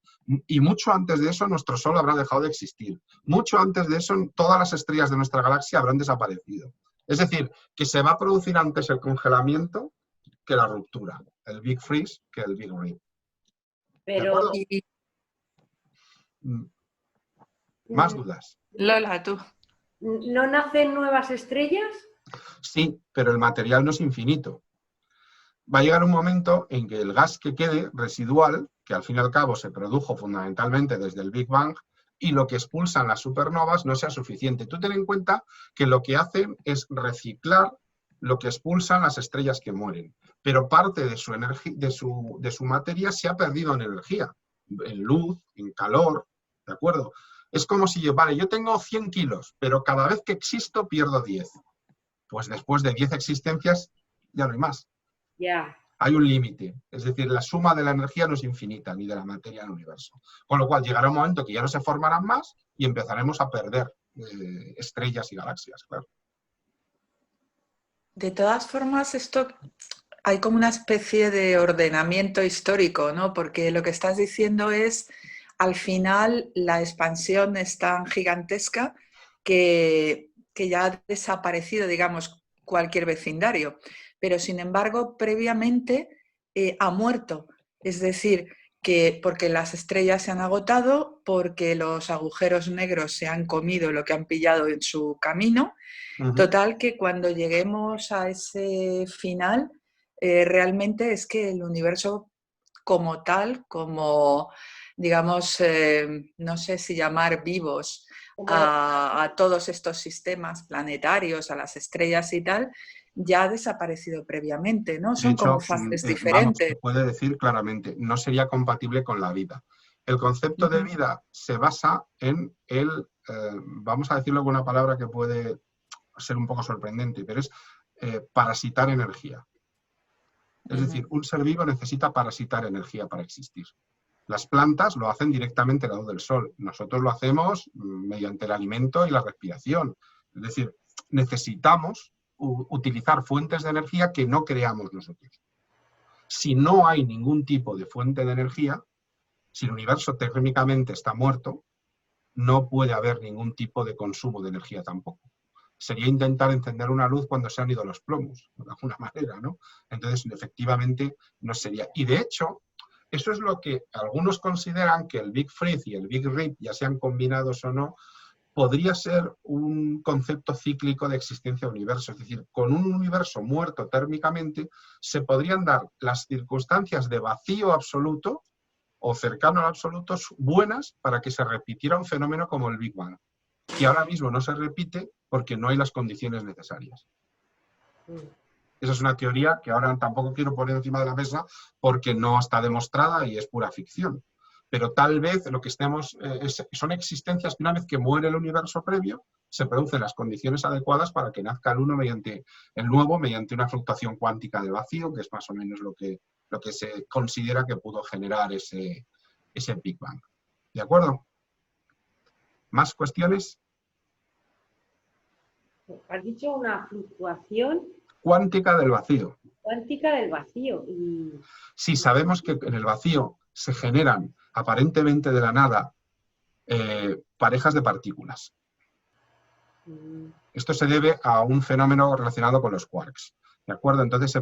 Y mucho antes de eso nuestro Sol habrá dejado de existir. Mucho antes de eso todas las estrellas de nuestra galaxia habrán desaparecido. Es decir, que se va a producir antes el congelamiento que la ruptura. El Big Freeze que el Big Rip. Pero... ¿Más dudas? Lola, tú. ¿No nacen nuevas estrellas? Sí, pero el material no es infinito. Va a llegar un momento en que el gas que quede residual, que al fin y al cabo se produjo fundamentalmente desde el Big Bang, y lo que expulsan las supernovas no sea suficiente. Tú ten en cuenta que lo que hacen es reciclar lo que expulsan las estrellas que mueren, pero parte de su energía, de su materia se ha perdido en energía, en luz, en calor, ¿de acuerdo? Es como si yo tengo 100 kilos, pero cada vez que existo pierdo 10. Pues después de 10 existencias ya no hay más. Ya. Hay un límite. Es decir, la suma de la energía no es infinita, ni de la materia en el universo. Con lo cual llegará un momento que ya no se formarán más y empezaremos a perder estrellas y galaxias, claro. De todas formas, esto hay como una especie de ordenamiento histórico, ¿no? Porque lo que estás diciendo es, al final, la expansión es tan gigantesca que ya ha desaparecido, digamos, cualquier vecindario. Pero, sin embargo, previamente ha muerto. Es decir, que porque las estrellas se han agotado, porque los agujeros negros se han comido lo que han pillado en su camino. Total, que cuando lleguemos a ese final, realmente es que el universo como tal, como, digamos, no sé si llamar vivos a todos estos sistemas planetarios, a las estrellas y tal, ya ha desaparecido previamente, ¿no? Son como fases diferentes. Se puede decir claramente, no sería compatible con la vida. El concepto de vida se basa en vamos a decirlo con una palabra que puede ser un poco sorprendente, pero es parasitar energía. Es decir, un ser vivo necesita parasitar energía para existir. Las plantas lo hacen directamente a la luz del sol. Nosotros lo hacemos mediante el alimento y la respiración. Es decir, necesitamos utilizar fuentes de energía que no creamos nosotros. Si no hay ningún tipo de fuente de energía, si el universo térmicamente está muerto, no puede haber ningún tipo de consumo de energía tampoco. Sería intentar encender una luz cuando se han ido los plomos, de alguna manera, ¿no? Entonces, efectivamente, no sería. Y de hecho, eso es lo que algunos consideran que el Big Freeze y el Big Rip, ya sean combinados o no, podría ser un concepto cíclico de existencia del universo. Es decir, con un universo muerto térmicamente, se podrían dar las circunstancias de vacío absoluto o cercano al absoluto buenas para que se repitiera un fenómeno como el Big Bang, que ahora mismo no se repite porque no hay las condiciones necesarias. Esa es una teoría que ahora tampoco quiero poner encima de la mesa porque no está demostrada y es pura ficción. Pero tal vez lo que estemos son existencias que una vez que muere el universo previo, se producen las condiciones adecuadas para que nazca el nuevo mediante una fluctuación cuántica del vacío, que es más o menos lo que se considera que pudo generar ese Big Bang. ¿De acuerdo? ¿Más cuestiones? Has dicho una fluctuación Cuántica del vacío. cuántica del vacío. Y Sí, sabemos que en el vacío se generan aparentemente de la nada parejas de partículas. Esto se debe a un fenómeno relacionado con los quarks. ¿De acuerdo? Entonces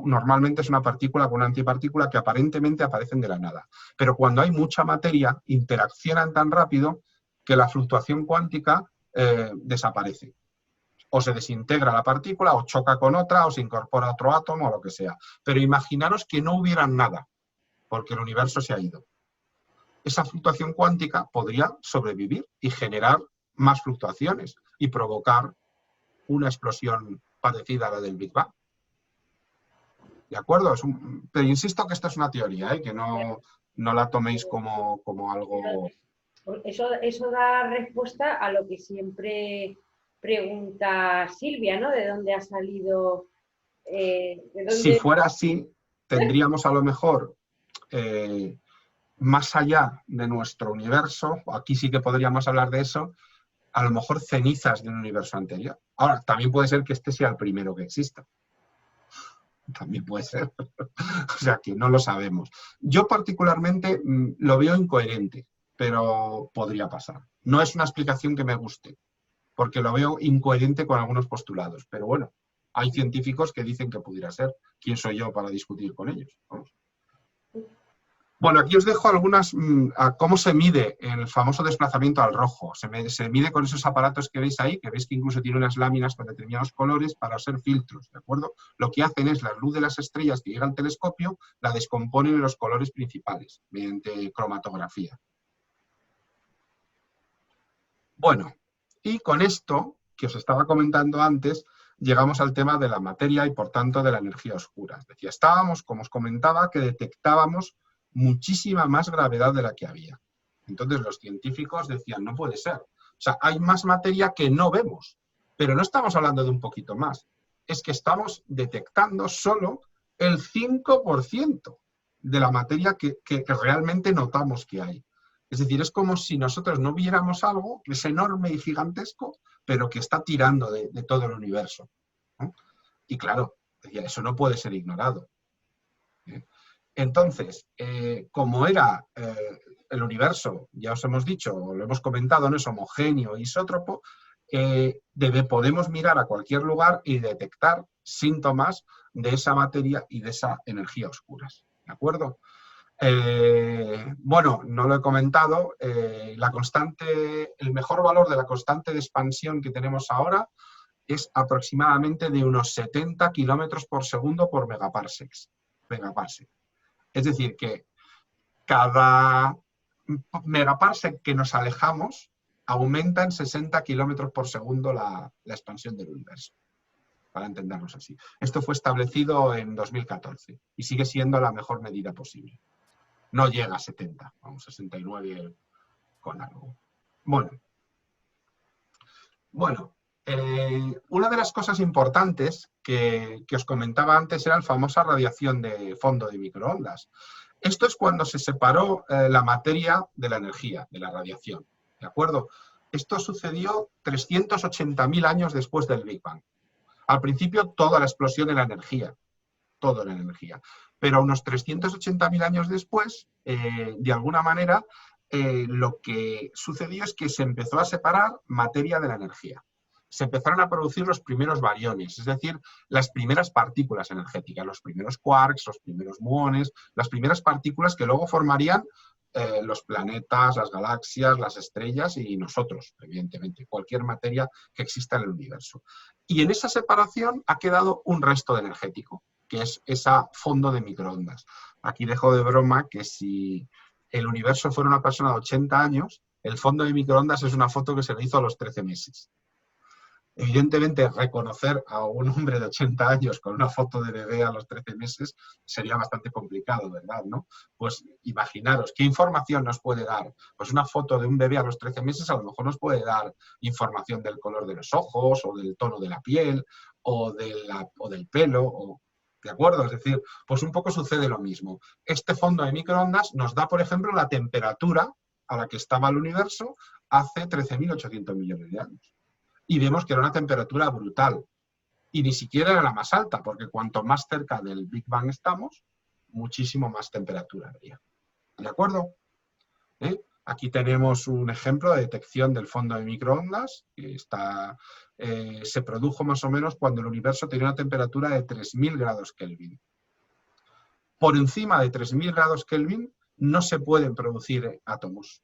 normalmente es una partícula con una antipartícula que aparentemente aparecen de la nada. Pero cuando hay mucha materia, interaccionan tan rápido que la fluctuación cuántica desaparece. O se desintegra la partícula, o choca con otra, o se incorpora a otro átomo, o lo que sea. Pero imaginaros que no hubiera nada, porque el universo se ha ido. Esa fluctuación cuántica podría sobrevivir y generar más fluctuaciones y provocar una explosión parecida a la del Big Bang. ¿De acuerdo? Pero insisto que esta es una teoría, que no la toméis como algo... eso da respuesta a lo que siempre pregunta Silvia, ¿no? ¿De dónde ha salido? Si fuera así, tendríamos a lo mejor, más allá de nuestro universo, aquí sí que podríamos hablar de eso, a lo mejor cenizas de un universo anterior. Ahora, también puede ser que este sea el primero que exista. También puede ser. O sea, que no lo sabemos. Yo particularmente lo veo incoherente, pero podría pasar. No es una explicación que me guste, porque lo veo incoherente con algunos postulados. Pero bueno, hay científicos que dicen que pudiera ser. ¿Quién soy yo para discutir con ellos? Vamos. Bueno, aquí os dejo algunas a cómo se mide el famoso desplazamiento al rojo. Se mide con esos aparatos que veis ahí, que veis que incluso tiene unas láminas con determinados colores para hacer filtros, ¿de acuerdo? Lo que hacen es la luz de las estrellas que llega al telescopio, la descomponen en los colores principales, mediante cromatografía. Bueno, y con esto, que os estaba comentando antes, llegamos al tema de la materia y, por tanto, de la energía oscura. Es decir, estábamos, como os comentaba, que detectábamos muchísima más gravedad de la que había. Entonces los científicos decían, no puede ser. O sea, hay más materia que no vemos, pero no estamos hablando de un poquito más. Es que estamos detectando solo el 5% de la materia que realmente notamos que hay. Es decir, es como si nosotros no viéramos algo que es enorme y gigantesco, pero que está tirando de todo el universo, ¿no? Y claro, eso no puede ser ignorado. Entonces, como era el universo, ya os hemos dicho, lo hemos comentado, no es homogéneo, isótropo, podemos mirar a cualquier lugar y detectar síntomas de esa materia y de esa energía oscuras. ¿De acuerdo? Bueno, no lo he comentado, el mejor valor de la constante de expansión que tenemos ahora es aproximadamente de unos 70 kilómetros por segundo por megaparsec. Es decir, que cada megaparsec que nos alejamos aumenta en 60 kilómetros por segundo la expansión del universo, para entendernos así. Esto fue establecido en 2014 y sigue siendo la mejor medida posible. No llega a 70, vamos, 69 con algo. Bueno, una de las cosas importantes que os comentaba antes era la famosa radiación de fondo de microondas. Esto es cuando se separó la materia de la energía, de la radiación, ¿de acuerdo? Esto sucedió 380.000 años después del Big Bang. Al principio toda la explosión de la energía, toda la energía. Pero unos 380.000 años después, de alguna manera, lo que sucedió es que se empezó a separar materia de la energía. Se empezaron a producir los primeros bariones, es decir, las primeras partículas energéticas, los primeros quarks, los primeros muones, las primeras partículas que luego formarían los planetas, las galaxias, las estrellas y nosotros, evidentemente, cualquier materia que exista en el universo. Y en esa separación ha quedado un resto energético, que es ese fondo de microondas. Aquí dejo de broma que si el universo fuera una persona de 80 años, el fondo de microondas es una foto que se le hizo a los 13 meses. Evidentemente, reconocer a un hombre de 80 años con una foto de bebé a los 13 meses sería bastante complicado, ¿verdad? ¿No? Pues imaginaros, ¿qué información nos puede dar? Pues una foto de un bebé a los 13 meses a lo mejor nos puede dar información del color de los ojos, o del tono de la piel, o del pelo, ¿de acuerdo? Es decir, pues un poco sucede lo mismo. Este fondo de microondas nos da, por ejemplo, la temperatura a la que estaba el universo hace 13.800 millones de años. Y vemos que era una temperatura brutal. Y ni siquiera era la más alta, porque cuanto más cerca del Big Bang estamos, muchísimo más temperatura habría. ¿De acuerdo? Aquí tenemos un ejemplo de detección del fondo de microondas, que se produjo más o menos cuando el universo tenía una temperatura de 3.000 grados Kelvin. Por encima de 3.000 grados Kelvin no se pueden producir átomos,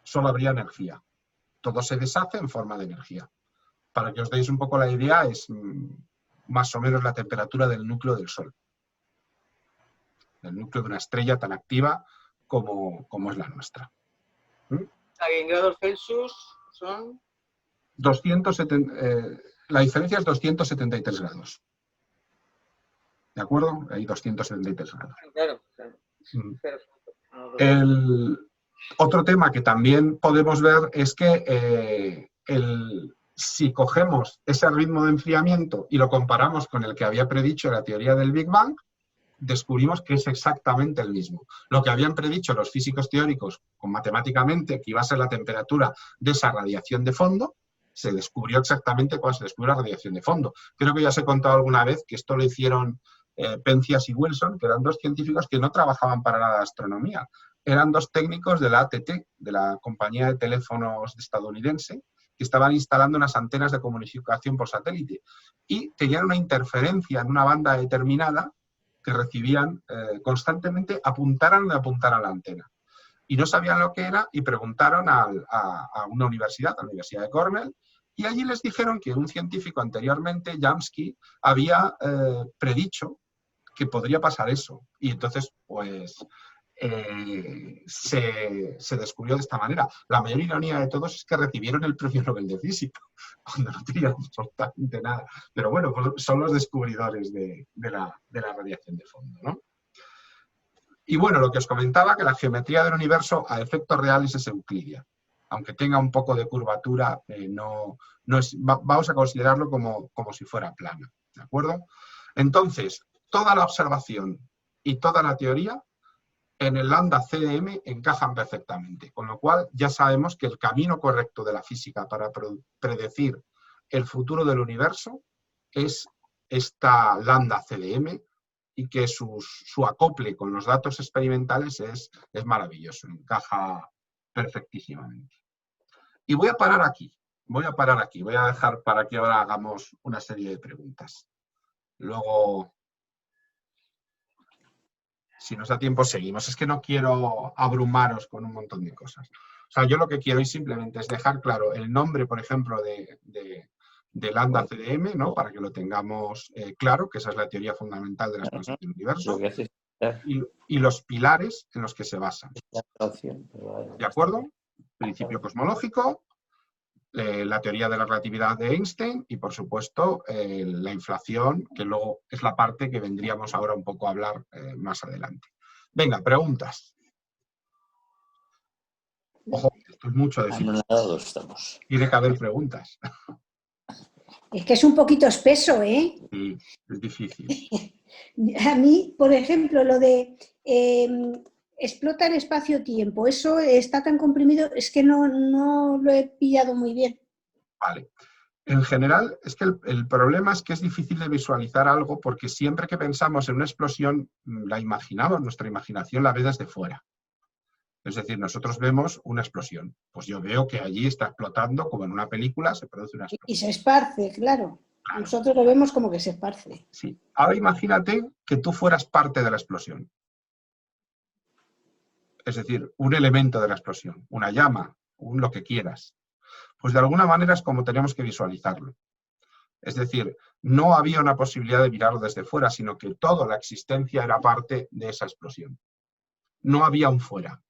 solo habría energía. Todo se deshace en forma de energía. Para que os deis un poco la idea, es más o menos la temperatura del núcleo del Sol. El núcleo de una estrella tan activa como es la nuestra. En grados Celsius son... 270, la diferencia es 273 grados. ¿De acuerdo? Hay 273 grados. Claro. El otro tema que también podemos ver es que si cogemos ese ritmo de enfriamiento y lo comparamos con el que había predicho la teoría del Big Bang, descubrimos que es exactamente el mismo. Lo que habían predicho los físicos teóricos matemáticamente, que iba a ser la temperatura de esa radiación de fondo, se descubrió exactamente cuando se descubrió la radiación de fondo. Creo que ya os he contado alguna vez que esto lo hicieron Penzias y Wilson, que eran dos científicos que no trabajaban para nada de astronomía. Eran dos técnicos de la AT&T, de la compañía de teléfonos estadounidense, que estaban instalando unas antenas de comunicación por satélite y tenían una interferencia en una banda determinada que recibían constantemente, apuntaran o no apuntaran a la antena. Y no sabían lo que era y preguntaron a una universidad, a la Universidad de Cornell, y allí les dijeron que un científico anteriormente, Jamsky, había predicho que podría pasar eso. Y entonces, pues, se descubrió de esta manera. La mayor ironía de todos es que recibieron el premio Nobel de Física, cuando no tenían absolutamente nada. Pero bueno, pues son los descubridores de la radiación de fondo, ¿no? Y bueno, lo que os comentaba, que la geometría del universo a efectos reales es euclidia. Aunque tenga un poco de curvatura, vamos a considerarlo como si fuera plana, ¿de acuerdo? Entonces, toda la observación y toda la teoría en el lambda CDM encajan perfectamente, con lo cual ya sabemos que el camino correcto de la física para predecir el futuro del universo es esta lambda CDM y que su acople con los datos experimentales es maravilloso, encaja perfectísimamente. Y voy a parar aquí, voy a dejar para que ahora hagamos una serie de preguntas. Luego, si nos da tiempo, seguimos. Es que no quiero abrumaros con un montón de cosas. O sea, yo lo que quiero simplemente es dejar claro el nombre, por ejemplo, de lambda CDM, ¿no? Para que lo tengamos claro, que esa es la teoría fundamental de la expansión del universo, y los pilares en los que se basan. ¿De acuerdo? Principio cosmológico, la teoría de la relatividad de Einstein y, por supuesto, la inflación, que luego es la parte que vendríamos ahora un poco a hablar más adelante. Venga, preguntas. Ojo, esto es mucho decir. Tiene que haber preguntas. Es que es un poquito espeso, ¿eh? Sí, es difícil. A mí, por ejemplo, lo de explota el espacio-tiempo, eso está tan comprimido, es que no lo he pillado muy bien. Vale. En general, es que el problema es que es difícil de visualizar algo porque siempre que pensamos en una explosión, la imaginamos, nuestra imaginación la ve desde fuera. Es decir, nosotros vemos una explosión. Pues yo veo que allí está explotando, como en una película, se produce una explosión. Y se esparce, claro. Nosotros lo vemos como que se esparce. Sí. Ahora imagínate que tú fueras parte de la explosión. Es decir, un elemento de la explosión, una llama, lo que quieras. Pues de alguna manera es como tenemos que visualizarlo. Es decir, no había una posibilidad de mirarlo desde fuera, sino que toda la existencia era parte de esa explosión. No había un fuera.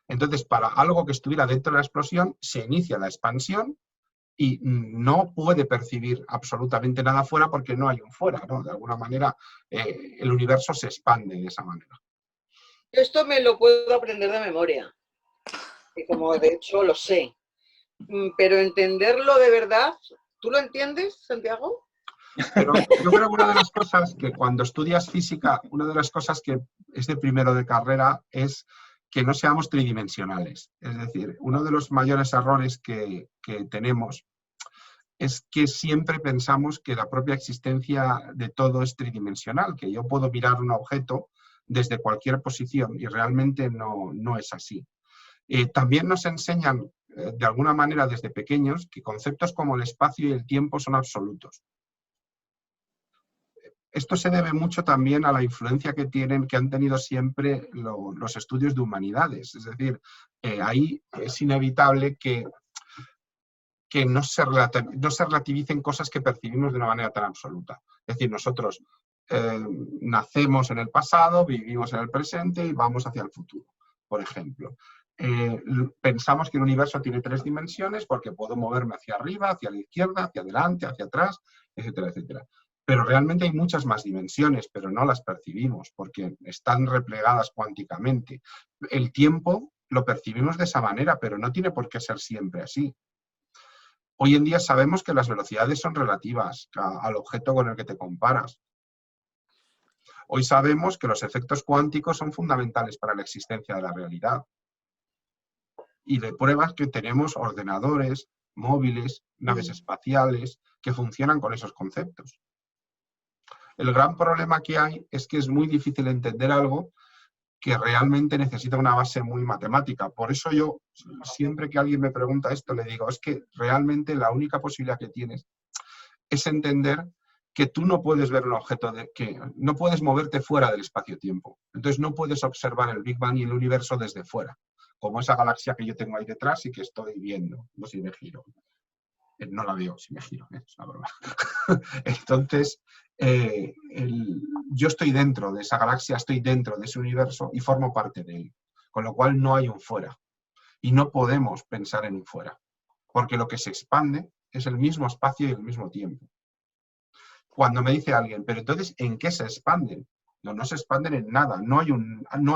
Entonces, para algo que estuviera dentro de la explosión, se inicia la expansión y no puede percibir absolutamente nada fuera porque no hay un fuera, ¿no? De alguna manera el universo se expande de esa manera. Esto me lo puedo aprender de memoria, y como de hecho lo sé, pero entenderlo de verdad, ¿tú lo entiendes, Santiago? Pero yo creo que una de las cosas que cuando estudias física, una de las cosas que es de primero de carrera es que no seamos tridimensionales. Es decir, uno de los mayores errores que tenemos es que siempre pensamos que la propia existencia de todo es tridimensional, que yo puedo mirar un objeto desde cualquier posición y realmente no es así. También nos enseñan de alguna manera desde pequeños que conceptos como el espacio y el tiempo son absolutos. Esto se debe mucho también a la influencia que han tenido siempre los estudios de humanidades. Es decir, ahí es inevitable que no se relativicen cosas que percibimos de una manera tan absoluta. Es decir, nosotros nacemos en el pasado, vivimos en el presente y vamos hacia el futuro, por ejemplo. Pensamos que el universo tiene 3 dimensiones porque puedo moverme hacia arriba, hacia la izquierda, hacia adelante, hacia atrás, etcétera, etcétera. Pero realmente hay muchas más dimensiones, pero no las percibimos porque están replegadas cuánticamente. El tiempo lo percibimos de esa manera, pero no tiene por qué ser siempre así. Hoy en día sabemos que las velocidades son relativas al objeto con el que te comparas. Hoy sabemos que los efectos cuánticos son fundamentales para la existencia de la realidad. Y de pruebas que tenemos ordenadores, móviles, naves espaciales, que funcionan con esos conceptos. El gran problema que hay es que es muy difícil entender algo que realmente necesita una base muy matemática. Por eso yo, siempre que alguien me pregunta esto, le digo, es que realmente la única posibilidad que tienes es entender que tú no puedes ver un objeto, que no puedes moverte fuera del espacio-tiempo. Entonces no puedes observar el Big Bang y el universo desde fuera, como esa galaxia que yo tengo ahí detrás y que estoy viendo, no si me giro. No la veo si me giro, es una broma. Entonces, yo estoy dentro de esa galaxia, estoy dentro de ese universo y formo parte de él. Con lo cual no hay un fuera. Y no podemos pensar en un fuera. Porque lo que se expande es el mismo espacio y el mismo tiempo. Cuando me dice alguien, pero entonces, ¿en qué se expanden? No se expanden en nada. No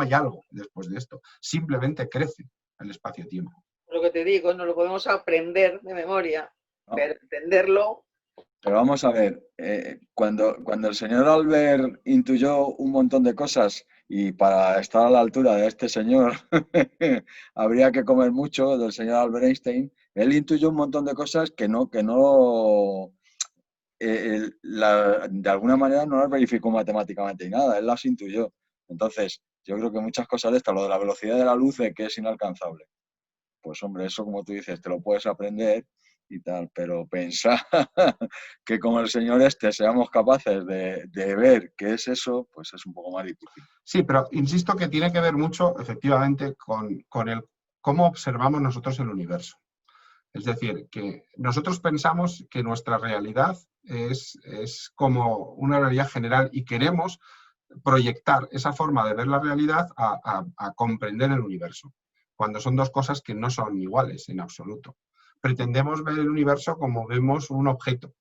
hay algo después de esto. Simplemente crece el espacio-tiempo. Lo que te digo, no lo podemos aprender de memoria, pero entenderlo... Pero vamos a ver, cuando el señor Albert intuyó un montón de cosas y para estar a la altura de este señor habría que comer mucho, del señor Albert Einstein, él intuyó un montón de cosas que de alguna manera no las verificó matemáticamente y nada, él las intuyó. Entonces, yo creo que muchas cosas de estas, lo de la velocidad de la luz, que es inalcanzable. Pues hombre, eso como tú dices, te lo puedes aprender y tal, pero pensar que como el señor seamos capaces de ver qué es eso, pues es un poco más difícil. Sí, pero insisto que tiene que ver mucho, efectivamente, con el cómo observamos nosotros el universo. Es decir, que nosotros pensamos que nuestra realidad es como una realidad general y queremos proyectar esa forma de ver la realidad a comprender el universo, cuando son dos cosas que no son iguales en absoluto. Pretendemos ver el universo como vemos un objeto,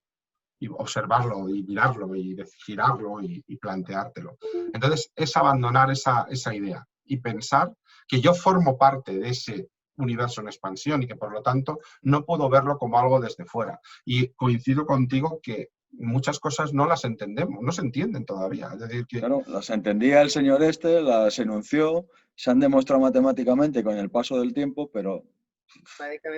y observarlo, y mirarlo, y girarlo, y planteártelo. Entonces, es abandonar esa idea y pensar que yo formo parte de ese universo en expansión y que, por lo tanto, no puedo verlo como algo desde fuera. Y coincido contigo que muchas cosas no las entendemos, no se entienden todavía. Es decir, que... Claro, las entendía el señor las enunció, se han demostrado matemáticamente con el paso del tiempo, pero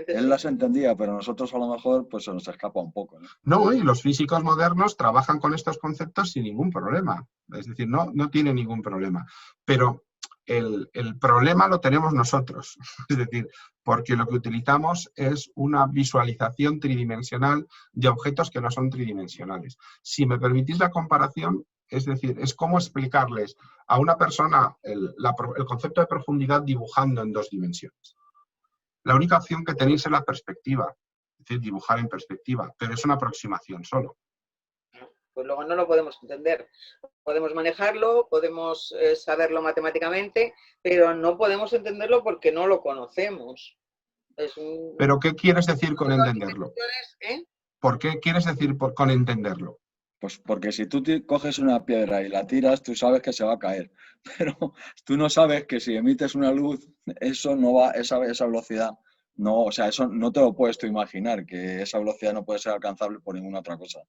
él las entendía, pero nosotros a lo mejor pues se nos escapa un poco, ¿no? No, y los físicos modernos trabajan con estos conceptos sin ningún problema. Es decir, no tiene ningún problema. Pero el problema lo tenemos nosotros. Es decir, porque lo que utilizamos es una visualización tridimensional de objetos que no son tridimensionales. Si me permitís la comparación, es decir, es como explicarles a una persona el concepto de profundidad dibujando en 2 dimensiones. La única opción que tenéis es la perspectiva. Es decir, dibujar en perspectiva, pero es una aproximación solo. Pues luego no lo podemos entender. Podemos manejarlo, podemos saberlo matemáticamente, pero no podemos entenderlo porque no lo conocemos. Es un... ¿Pero qué quieres decir con entenderlo? ¿Eh? ¿Por qué quieres decir con entenderlo? Pues porque si tú coges una piedra y la tiras, tú sabes que se va a caer. Pero tú no sabes que si emites una luz, eso no va, esa velocidad, no, o sea, eso no te lo puedes tú imaginar, que esa velocidad no puede ser alcanzable por ninguna otra cosa.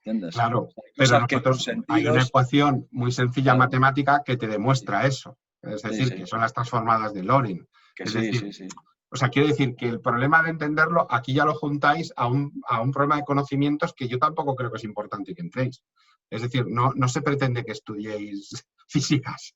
¿Entiendes? Claro, Hay pero cosas que con nosotros hay una sentidos. ecuación muy sencilla Claro, matemática que te demuestra eso. Es sí, decir, sí, que son las transformadas de Lorenz. que Es sí, decir, sí, sí. o sea, quiere decir que el problema de entenderlo, aquí ya lo juntáis a un problema de conocimientos que yo tampoco creo que es importante que entréis. Es decir, no se pretende que estudiéis físicas.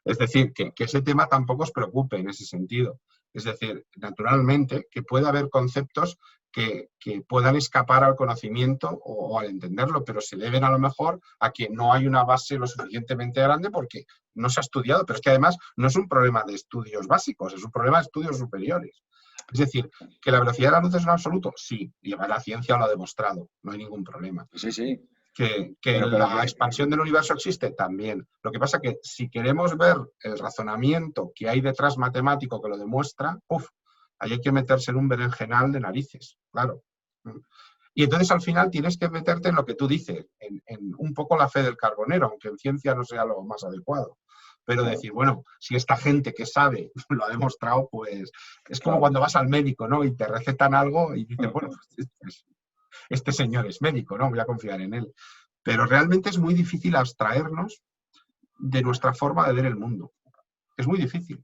Es decir, que ese tema tampoco os preocupe en ese sentido. Es decir, naturalmente, que puede haber conceptos que puedan escapar al conocimiento o al entenderlo, pero se deben a lo mejor a que no hay una base lo suficientemente grande porque no se ha estudiado. Pero es que además no es un problema de estudios básicos, es un problema de estudios superiores. Es decir, ¿que la velocidad de la luz es un absoluto? Sí, y la ciencia lo ha demostrado, no hay ningún problema. Sí, sí. ¿Que Pero la expansión del universo existe? También. Lo que pasa es que si queremos ver el razonamiento que hay detrás matemático que lo demuestra, ahí hay que meterse en un berenjenal de narices, claro. Y entonces al final tienes que meterte en lo que tú dices, en un poco la fe del carbonero, aunque en ciencia no sea lo más adecuado. Pero decir, bueno, si esta gente que sabe lo ha demostrado, pues es como cuando vas al médico, ¿no? Y te recetan algo y dices, bueno, pues este señor es médico, ¿no? Voy a confiar en él. Pero realmente es muy difícil abstraernos de nuestra forma de ver el mundo. Es muy difícil.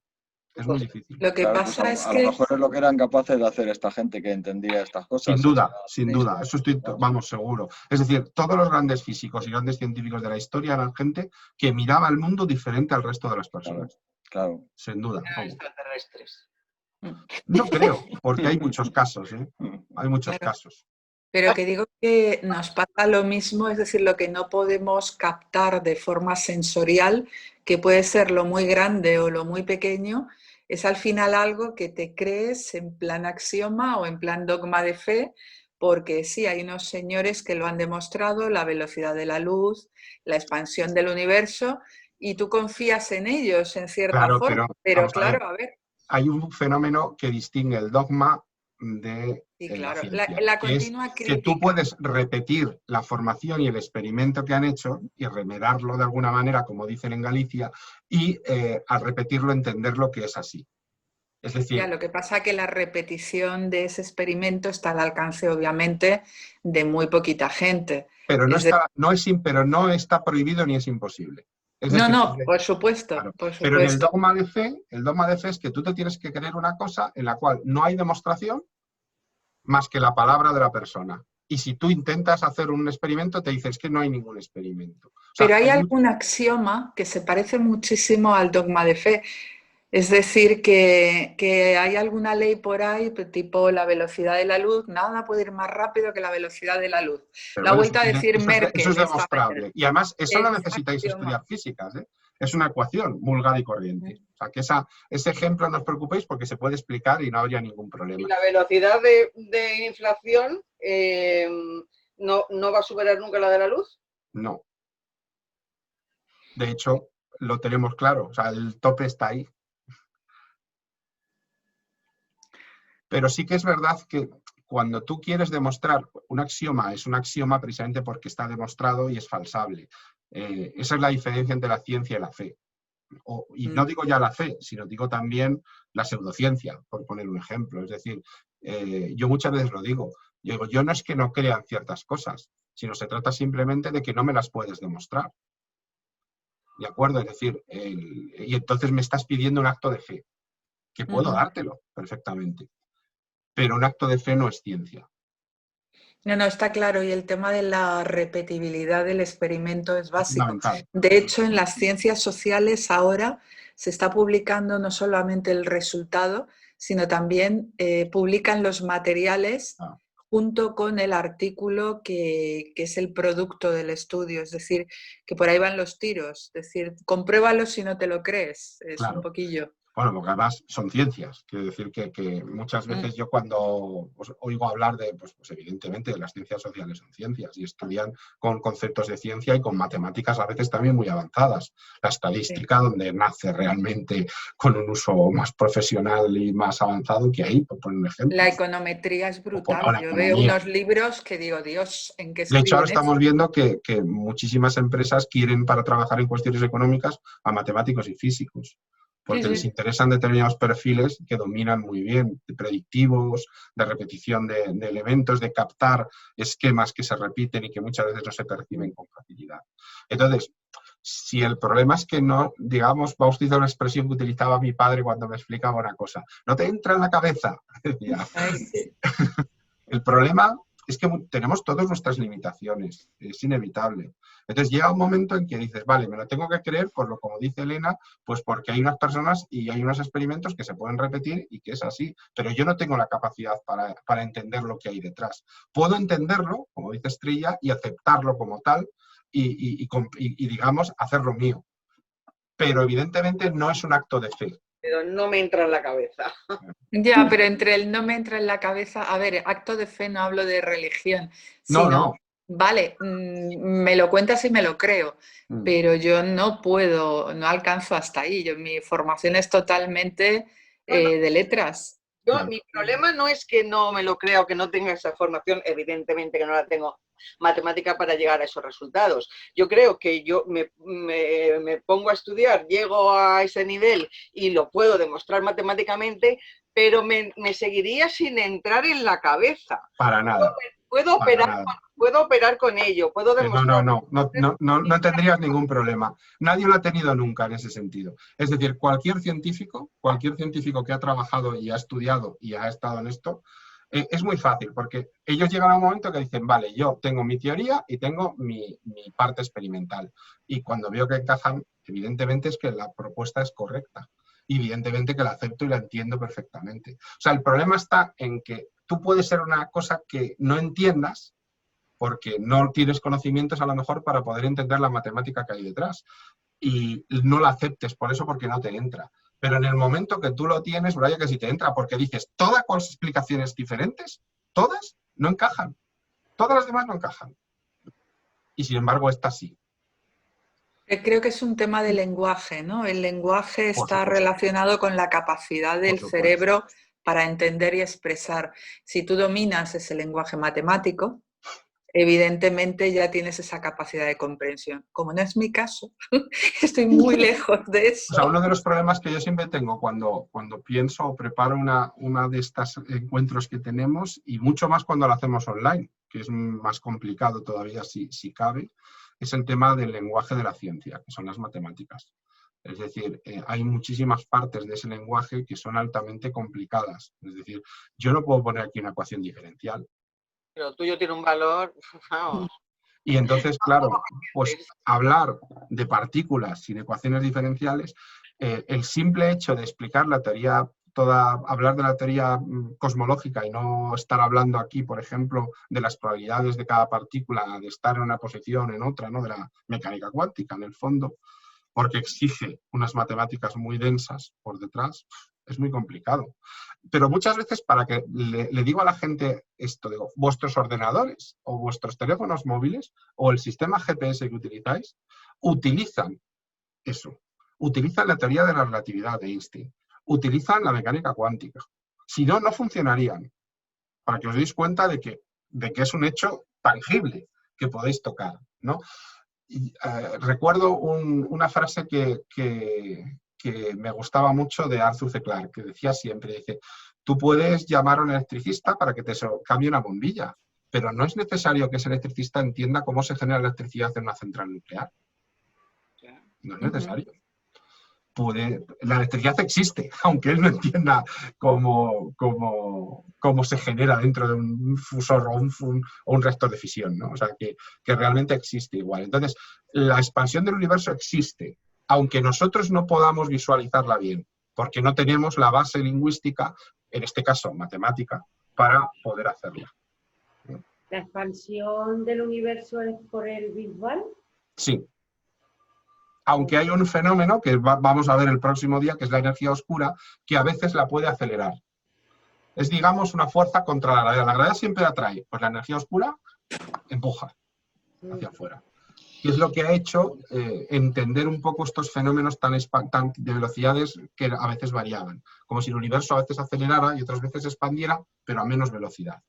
Es muy difícil. Lo que Claro, pues pasa es a lo que, mejor es lo que eran capaces de hacer esta gente que entendía estas cosas. Sin duda, sin duda. Eso estoy, Claro. vamos, seguro. Es decir, todos los grandes físicos y grandes científicos de la historia eran gente que miraba el mundo diferente al resto de las personas. Claro. Sin duda. Eran extraterrestres. No creo, porque hay muchos casos, ¿eh? Hay muchos Claro. casos. pero que digo que nos pasa lo mismo, es decir, lo que no podemos captar de forma sensorial, que puede ser lo muy grande o lo muy pequeño, es al final algo que te crees en plan axioma o en plan dogma de fe, porque sí, hay unos señores que lo han demostrado, la velocidad de la luz, la expansión del universo, y tú confías en ellos en cierta Claro, forma, pero pero vamos a ver. claro, a ver. Hay un fenómeno que distingue el dogma de Sí, la claro, ciencia, la que es continua que tú crítica. puedes repetir la formación y el experimento que han hecho y remedarlo de alguna manera, como dicen en Galicia, y al repetirlo entender lo que es así. Es Ya, decir, lo que pasa es que la repetición de ese experimento está al alcance, obviamente, de muy poquita gente. pero Es de- no está prohibido ni es imposible. Es No, decir, no, por supuesto, claro. por Pero en el supuesto. dogma de fe es que tú te tienes que creer una cosa en la cual no hay demostración más que la palabra de la persona. Y si tú intentas hacer un experimento, te dices que no hay ningún experimento. O sea, Pero hay algún axioma que se parece muchísimo al dogma de fe. Es decir, que hay alguna ley por ahí, tipo la velocidad de la luz, nada puede ir más rápido que la velocidad de la luz. pero La bueno, vuelta a decir eso es Merkel, esta demostrable. Y además, eso no es un necesitáis axioma. estudiar físicas, ¿eh? Es una ecuación vulgar y corriente. O sea, que ese ejemplo no os preocupéis porque se puede explicar y no habría ningún Y problema. la velocidad de inflación no va a superar nunca la de la luz. No. De hecho, lo tenemos claro. O sea, el tope está ahí. Pero sí que es verdad que cuando tú quieres demostrar un axioma, es un axioma precisamente porque está demostrado y es falsable. Esa es la diferencia entre la ciencia y la fe. Y no digo ya la fe, sino digo también la pseudociencia, por poner un ejemplo. Es decir, yo muchas veces lo digo. Yo no es que no crean ciertas cosas, sino se trata simplemente de que no me las puedes demostrar. ¿De acuerdo? Es decir, y entonces me estás pidiendo un acto de fe, que puedo dártelo perfectamente. Pero un acto de fe no es ciencia. No, está claro. Y el tema de la repetibilidad del experimento es básico. Fundamental. De hecho, en las ciencias sociales ahora se está publicando no solamente el resultado, sino también publican los materiales junto con el artículo que es el producto del estudio. Es decir, que por ahí van los tiros. Es decir, compruébalo si no te lo crees. Es un poquillo. Bueno, porque además son ciencias. Quiero decir que muchas veces yo cuando os oigo hablar de, pues evidentemente las ciencias sociales son ciencias y estudian con conceptos de ciencia y con matemáticas a veces también muy avanzadas. La estadística, donde nace realmente con un uso más profesional y más avanzado que ahí, por poner un ejemplo. La econometría es brutal. la Yo economía. veo unos libros que digo, Dios, ¿en qué De hecho, ahora escriben estamos esto? viendo que muchísimas empresas quieren para trabajar en cuestiones económicas a matemáticos y físicos, porque Sí, les sí. interesan determinados perfiles que dominan muy bien, de predictivos, de repetición de elementos, de captar esquemas que se repiten y que muchas veces no se perciben con facilidad. Entonces, si el problema es que no, digamos, va a utilizar una expresión que utilizaba mi padre cuando me explicaba una cosa, no te entra en la cabeza, decía. Ay, sí. El problema es que tenemos todas nuestras limitaciones, es inevitable. Entonces llega un momento en que dices, vale, me lo tengo que creer por lo como dice Elena, pues porque hay unas personas y hay unos experimentos que se pueden repetir y que es así, pero yo no tengo la capacidad para entender lo que hay detrás. Puedo entenderlo, como dice Estrella, y aceptarlo como tal y digamos, hacerlo mío. Pero evidentemente no es un acto de fe. Pero no me entra en la cabeza. Ya, pero entre el no me entra en la cabeza, a ver, acto de fe no hablo de religión, No, sino, no. vale, me lo cuentas y me lo creo, pero yo no puedo, no alcanzo hasta ahí. Mi formación es totalmente de letras. Mi problema no es que no me lo crea o que no tenga esa formación, evidentemente que no la tengo matemática para llegar a esos resultados. Yo creo que yo me pongo a estudiar, llego a ese nivel y lo puedo demostrar matemáticamente, pero me seguiría sin entrar en la cabeza. Para nada. Puedo operar con ello, puedo demostrar. No tendrías ningún problema. Nadie lo ha tenido nunca en ese sentido. Es decir, cualquier científico que ha trabajado y ha estudiado y ha estado en esto, es muy fácil, porque ellos llegan a un momento que dicen, vale, yo tengo mi teoría y tengo mi parte experimental. Y cuando veo que encajan, evidentemente es que la propuesta es correcta. Y evidentemente que la acepto y la entiendo perfectamente. O sea, el problema está en que tú puedes ser una cosa que no entiendas porque no tienes conocimientos a lo mejor para poder entender la matemática que hay detrás y no la aceptes por eso porque no te entra. Pero en el momento que tú lo tienes, vaya que sí te entra, porque dices, todas con explicaciones diferentes, todas no encajan. Todas las demás no encajan. Y sin embargo, esta sí. Creo que es un tema de lenguaje, ¿no? El lenguaje está relacionado con la capacidad del cerebro para entender y expresar. Si tú dominas ese lenguaje matemático, evidentemente ya tienes esa capacidad de comprensión. Como no es mi caso, estoy muy lejos de eso. O sea, uno de los problemas que yo siempre tengo cuando pienso o preparo una de estos encuentros que tenemos, y mucho más cuando lo hacemos online, que es más complicado todavía si cabe, es el tema del lenguaje de la ciencia, que son las matemáticas. Es decir, hay muchísimas partes de ese lenguaje que son altamente complicadas. Es decir, yo no puedo poner aquí una ecuación diferencial. Pero el tuyo tiene un valor, vamos. Y entonces, claro, pues hablar de partículas sin ecuaciones diferenciales, el simple hecho de explicar la teoría hablar de la teoría cosmológica y no estar hablando aquí, por ejemplo, de las probabilidades de cada partícula de estar en una posición en otra, ¿no? De la mecánica cuántica, en el fondo, porque exige unas matemáticas muy densas por detrás, es muy complicado. Pero muchas veces para que le digo a la gente esto, digo, vuestros ordenadores o vuestros teléfonos móviles o el sistema GPS que utilizáis, utilizan eso, utilizan la teoría de la relatividad de Einstein, utilizan la mecánica cuántica. Si no, no funcionarían. Para que os deis cuenta de que es un hecho tangible que podéis tocar, ¿no? Y, recuerdo una frase que me gustaba mucho de Arthur C. Clarke, que decía siempre, dice, tú puedes llamar a un electricista para que te cambie una bombilla, pero no es necesario que ese electricista entienda cómo se genera electricidad en una central nuclear. No es necesario. La electricidad existe, aunque él no entienda cómo se genera dentro de un fusor o un reactor de fisión, ¿no? O sea, que realmente existe igual. Entonces, la expansión del universo existe, aunque nosotros no podamos visualizarla bien, porque no tenemos la base lingüística, en este caso matemática, para poder hacerla. ¿La expansión del universo es por el Big Bang? Sí. Aunque hay un fenómeno que vamos a ver el próximo día, que es la energía oscura, que a veces la puede acelerar. Es, digamos, una fuerza contra la gravedad. La gravedad siempre atrae, pues la energía oscura empuja hacia afuera. Y es lo que ha hecho entender un poco estos fenómenos tan de velocidades que a veces variaban. Como si el universo a veces acelerara y otras veces expandiera, pero a menos velocidad.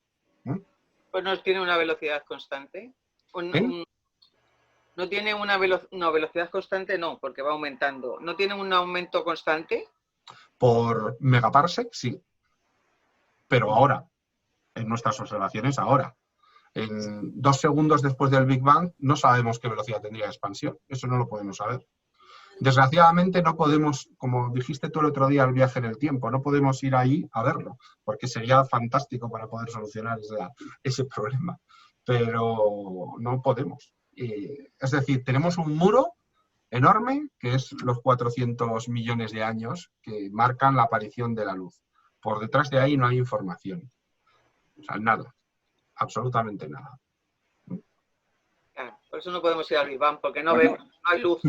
Pues no tiene una velocidad constante. No tiene una velocidad constante, no, porque va aumentando. ¿No tiene un aumento constante? Por megaparsec, sí. Pero ahora, en nuestras observaciones ahora. En 2 segundos después del Big Bang no sabemos qué velocidad tendría de expansión. Eso no lo podemos saber. Desgraciadamente no podemos, como dijiste tú el otro día, el viaje en el tiempo, no podemos ir ahí a verlo, porque sería fantástico para poder solucionar ese problema. Pero no podemos. Es decir, tenemos un muro enorme, que es los 400 millones de años que marcan la aparición de la luz. Por detrás de ahí no hay información. O sea, nada. Absolutamente nada. Por eso no podemos ir al Big Bang, porque no vemos, no hay luz.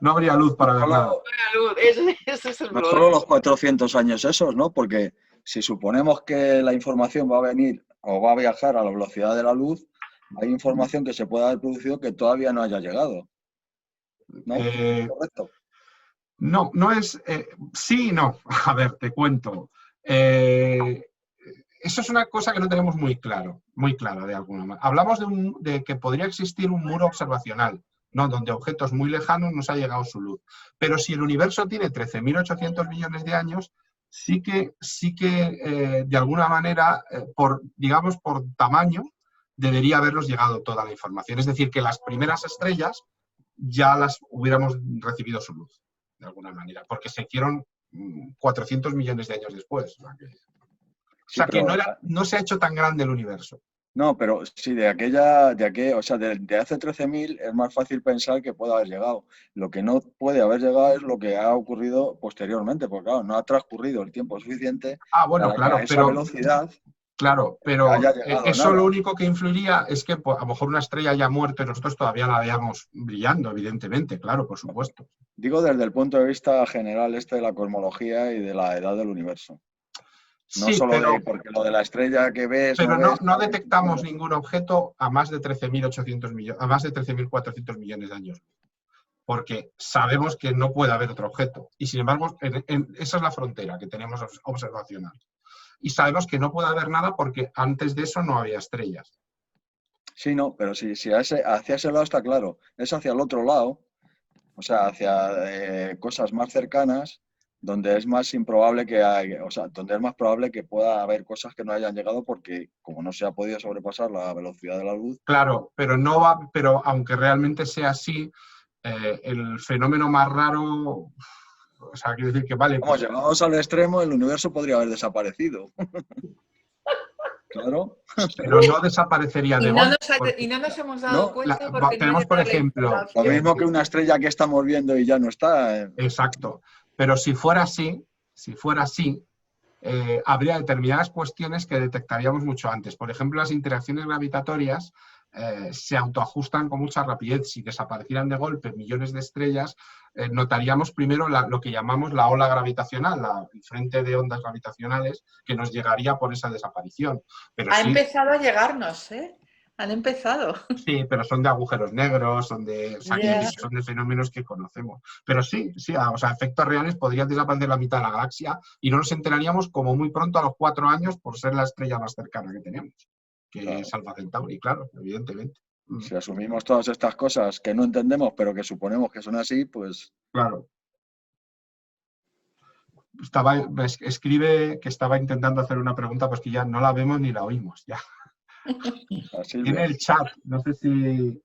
No habría luz para ver nada. No hay luz, ese es el problema. No solo los 400 años esos, ¿no? Porque si suponemos que la información va a venir o va a viajar a la velocidad de la luz, hay información que se puede haber producido que todavía no haya llegado. ¿No? ¿Correcto? No, no es... sí y no. A ver, te cuento. Eso es una cosa que no tenemos muy clara de alguna manera. Hablamos de que podría existir un muro observacional, ¿no? Donde objetos muy lejanos nos ha llegado su luz. Pero si el universo tiene 13.800 millones de años, sí que de alguna manera, digamos por tamaño, debería habernos llegado toda la información. Es decir, que las primeras estrellas ya las hubiéramos recibido su luz, de alguna manera, porque se hicieron 400 millones de años después. O sea, que no se ha hecho tan grande el universo. No, pero sí, de hace 13.000 es más fácil pensar que puede haber llegado. Lo que no puede haber llegado es lo que ha ocurrido posteriormente, porque claro, no ha transcurrido el tiempo suficiente bueno, claro, a esa velocidad. Claro, pero eso nada. lo único que influiría es que pues, a lo mejor una estrella haya muerto y nosotros todavía la veamos brillando, evidentemente, claro, por supuesto. Digo desde el punto de vista general de la cosmología y de la edad del universo. No sí, solo porque lo de la estrella que ves... Pero no detectamos ningún objeto a más de 13.800 millones, a más de 13.400 millones de años. Porque sabemos que no puede haber otro objeto. Y sin embargo, esa es la frontera que tenemos observacional. Y sabemos que no puede haber nada porque antes de eso no había estrellas. Sí, no, pero si hacia ese lado está claro. Es hacia el otro lado, o sea, hacia cosas más cercanas, donde es más improbable donde es más probable que pueda haber cosas que no hayan llegado porque como no se ha podido sobrepasar la velocidad de la luz. Claro, pero aunque realmente sea así, el fenómeno más raro, o sea, quiero decir que vale. Vamos, llegados al extremo, el universo podría haber desaparecido. Claro. Pero no desaparecería de golpe. Y no nos hemos dado cuenta porque tenemos, por ejemplo, lo mismo que una estrella que estamos viendo y ya no está. Exacto. Pero si fuera así, habría determinadas cuestiones que detectaríamos mucho antes. Por ejemplo, las interacciones gravitatorias se autoajustan con mucha rapidez. Si desaparecieran de golpe millones de estrellas, notaríamos primero lo que llamamos la ola gravitacional, el frente de ondas gravitacionales que nos llegaría por esa desaparición. Pero empezado a llegarnos, ¿eh? Han empezado. Sí, pero son de agujeros negros, son de fenómenos que conocemos. Pero sí, o sea, efectos reales podrían desaparecer la mitad de la galaxia y no nos enteraríamos como muy pronto a los 4 años por ser la estrella más cercana que tenemos, que es Alfa Centauri, claro, evidentemente. Si asumimos todas estas cosas que no entendemos, pero que suponemos que son así, pues... Claro. Escribe que estaba intentando hacer una pregunta, pues que ya no la vemos ni la oímos, ya. Tiene el chat, no sé si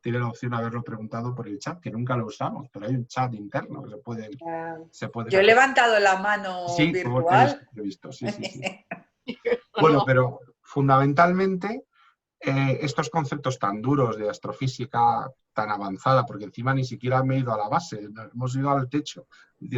tiene la opción de haberlo preguntado por el chat, que nunca lo usamos, pero hay un chat interno que se puede Yo he levantado la mano virtual. He visto, sí. Bueno, pero fundamentalmente estos conceptos tan duros de astrofísica tan avanzada, porque encima ni siquiera me he ido a la base, hemos ido al techo,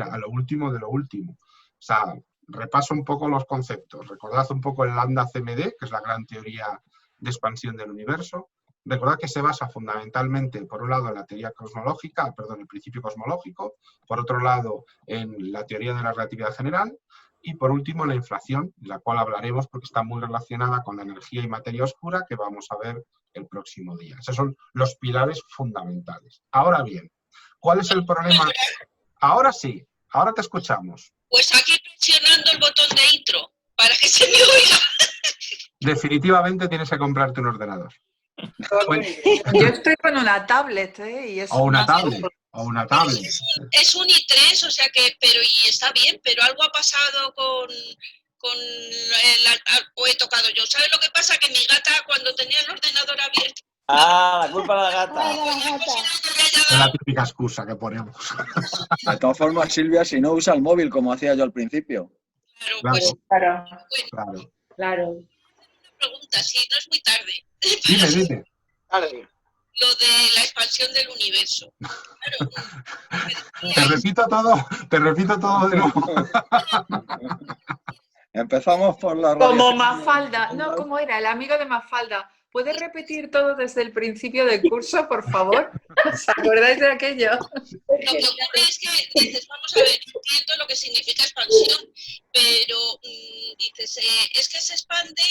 a lo último de lo último. O sea, repaso un poco los conceptos. Recordad un poco el lambda CMD, que es la gran teoría de expansión del universo. recordad que se basa fundamentalmente, por un lado, en la teoría cosmológica, perdón, el principio cosmológico, por otro lado, en la teoría de la relatividad general, y por último, en la inflación, de la cual hablaremos porque está muy relacionada con la energía y materia oscura, que vamos a ver el próximo día. Esos son los pilares fundamentales. Ahora bien, ¿cuál es el problema? Ahora sí, ahora te escuchamos. Pues aquí presionando el botón de intro para que se me oiga. Definitivamente tienes que comprarte un ordenador. Bueno, Yo estoy con una tablet, y es o una tablet. O una tablet. Es un i3, o sea que, pero y está bien, pero algo ha pasado con o he tocado yo. ¿Sabes lo que pasa? Que mi gata, cuando tenía el ordenador abierto... Ah, la culpa de la gata. Es la típica excusa que ponemos. De todas formas, Silvia, si no usa el móvil como hacía yo al principio. Claro, Claro. pues Claro, bueno, Claro. claro. una pregunta, si no es muy tarde. Dime, dime. Vale. Lo de la expansión del universo. Claro. Te repito todo de nuevo. Empezamos por la como radiación. Mafalda. No, ¿cómo era? El amigo de Mafalda. ¿Puedes repetir todo desde el principio del curso, por favor? ¿Os acordáis de aquello? Lo que ocurre es que dices, vamos a ver, entiendo lo que significa expansión, pero dices, es que se expande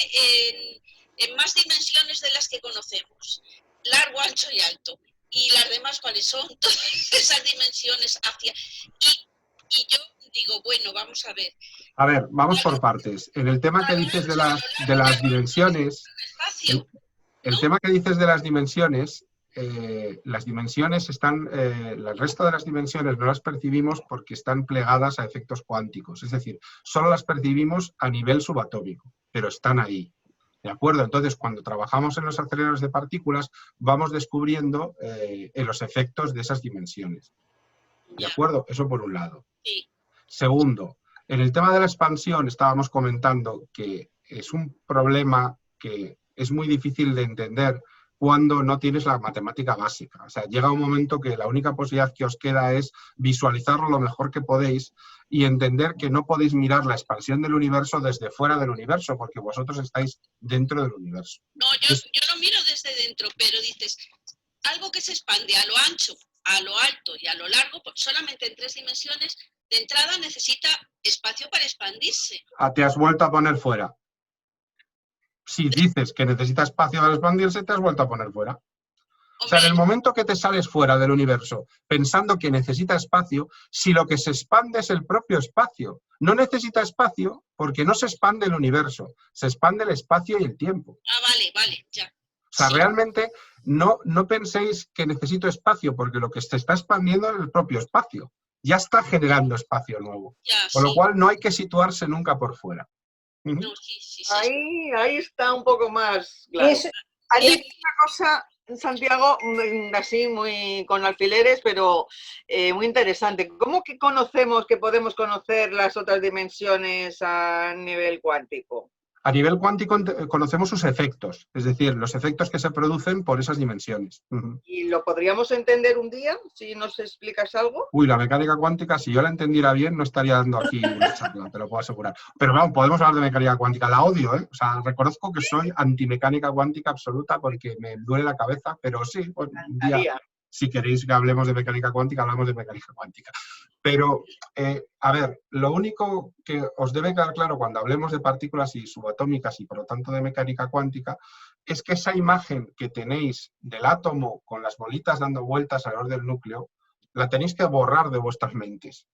en más dimensiones de las que conocemos, largo, ancho y alto. Y las demás, ¿cuáles son? Todas esas dimensiones hacia... Y yo digo, bueno, vamos a ver. A ver, vamos por partes. En el tema que dices de las dimensiones, Espacio. el tema que dices de las dimensiones están, el resto de las dimensiones no las percibimos porque están plegadas a efectos cuánticos. Es decir, solo las percibimos a nivel subatómico, pero están ahí. ¿De acuerdo? Entonces, cuando trabajamos en los aceleradores de partículas, vamos descubriendo los efectos de esas dimensiones. ¿De acuerdo? Eso por un lado. Sí. Segundo, en el tema de la expansión estábamos comentando que es un problema que es muy difícil de entender cuando no tienes la matemática básica. O sea, llega un momento que la única posibilidad que os queda es visualizarlo lo mejor que podéis y entender que no podéis mirar la expansión del universo desde fuera del universo, porque vosotros estáis dentro del universo. No, yo lo miro desde dentro, pero dices, algo que se expande a lo ancho, a lo alto y a lo largo, solamente en 3 dimensiones, de entrada necesita espacio para expandirse. Te has vuelto a poner fuera. Si dices que necesita espacio para expandirse, te has vuelto a poner fuera. O sea, en el momento que te sales fuera del universo pensando que necesita espacio, si lo que se expande es el propio espacio, no necesita espacio porque no se expande el universo, se expande el espacio y el tiempo. Ah, vale, ya. O sea, realmente no penséis que necesito espacio porque lo que se está expandiendo es el propio espacio. Ya está generando espacio nuevo. Ya, Con lo sí. cual no hay que situarse nunca por fuera. Ujú. No, sí. Ahí está un poco más claro. Eso- Has dicho una cosa, Santiago, así muy con alfileres, pero muy interesante. ¿Cómo que podemos conocer las otras dimensiones a nivel cuántico? A nivel cuántico conocemos sus efectos, es decir, los efectos que se producen por esas dimensiones. Ujú. ¿Y lo podríamos entender un día, si nos explicas algo? Uy, la mecánica cuántica, si yo la entendiera bien, no estaría dando aquí una charla, te lo puedo asegurar. Pero vamos, podemos hablar de mecánica cuántica, la odio, ¿eh? O sea, reconozco que soy antimecánica cuántica absoluta porque me duele la cabeza, pero sí, pues, un día, si queréis que hablemos de mecánica cuántica, hablamos de mecánica cuántica. Pero, a ver, lo único que os debe quedar claro cuando hablemos de partículas y subatómicas y por lo tanto de mecánica cuántica es que esa imagen que tenéis del átomo con las bolitas dando vueltas alrededor del núcleo, la tenéis que borrar de vuestras mentes.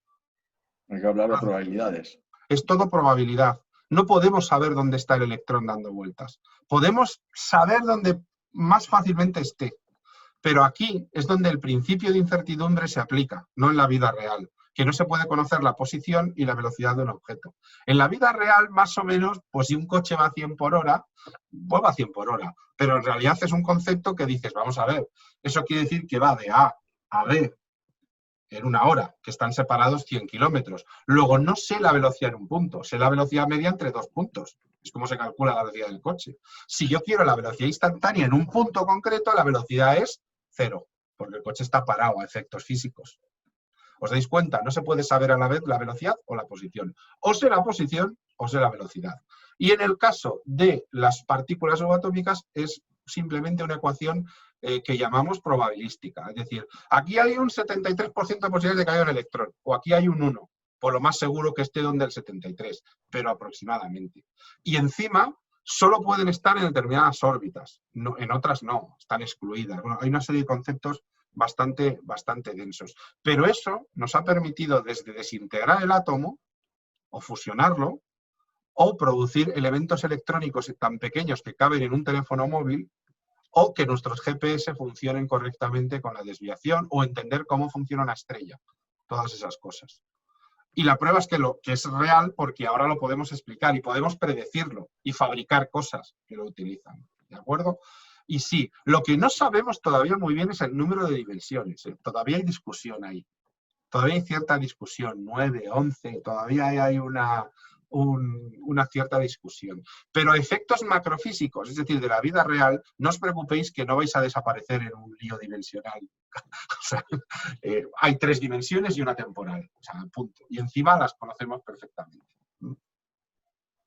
Hay que hablar de probabilidades. Es todo probabilidad. No podemos saber dónde está el electrón dando vueltas. Podemos saber dónde más fácilmente esté. Pero aquí es donde el principio de incertidumbre se aplica, no en la vida real, que no se puede conocer la posición y la velocidad de un objeto. En la vida real, más o menos, pues si un coche va a 100 por hora, pues va a 100 por hora. Pero en realidad es un concepto que dices, vamos a ver, eso quiere decir que va de A a B en una hora, que están separados 100 kilómetros. Luego no sé la velocidad en un punto, sé la velocidad media entre 2 puntos. Es como se calcula la velocidad del coche. Si yo quiero la velocidad instantánea en un punto concreto, la velocidad es 0, porque el coche está parado a efectos físicos. ¿Os dais cuenta? No se puede saber a la vez la velocidad o la posición. O sé la posición o sé la velocidad. Y en el caso de las partículas subatómicas es simplemente una ecuación que llamamos probabilística. Es decir, aquí hay un 73% de posibilidades de que haya un electrón, o aquí hay un 1, por lo más seguro que esté donde el 73, pero aproximadamente. Y encima, solo pueden estar en determinadas órbitas, no, en otras no, están excluidas. Bueno, hay una serie de conceptos bastante densos. Pero eso nos ha permitido desde desintegrar el átomo, o fusionarlo, o producir elementos electrónicos tan pequeños que caben en un teléfono móvil, o que nuestros GPS funcionen correctamente con la desviación, o entender cómo funciona una estrella. Todas esas cosas. Y la prueba es que es real porque ahora lo podemos explicar y podemos predecirlo y fabricar cosas que lo utilizan. ¿De acuerdo? Y sí, lo que no sabemos todavía muy bien es el número de dimensiones. Todavía hay discusión ahí. Todavía hay cierta discusión. 9, 11, todavía hay una cierta discusión. Pero efectos macrofísicos, es decir, de la vida real, no os preocupéis que no vais a desaparecer en un lío dimensional. O sea, hay 3 dimensiones y una temporal. O sea, punto. Y encima las conocemos perfectamente.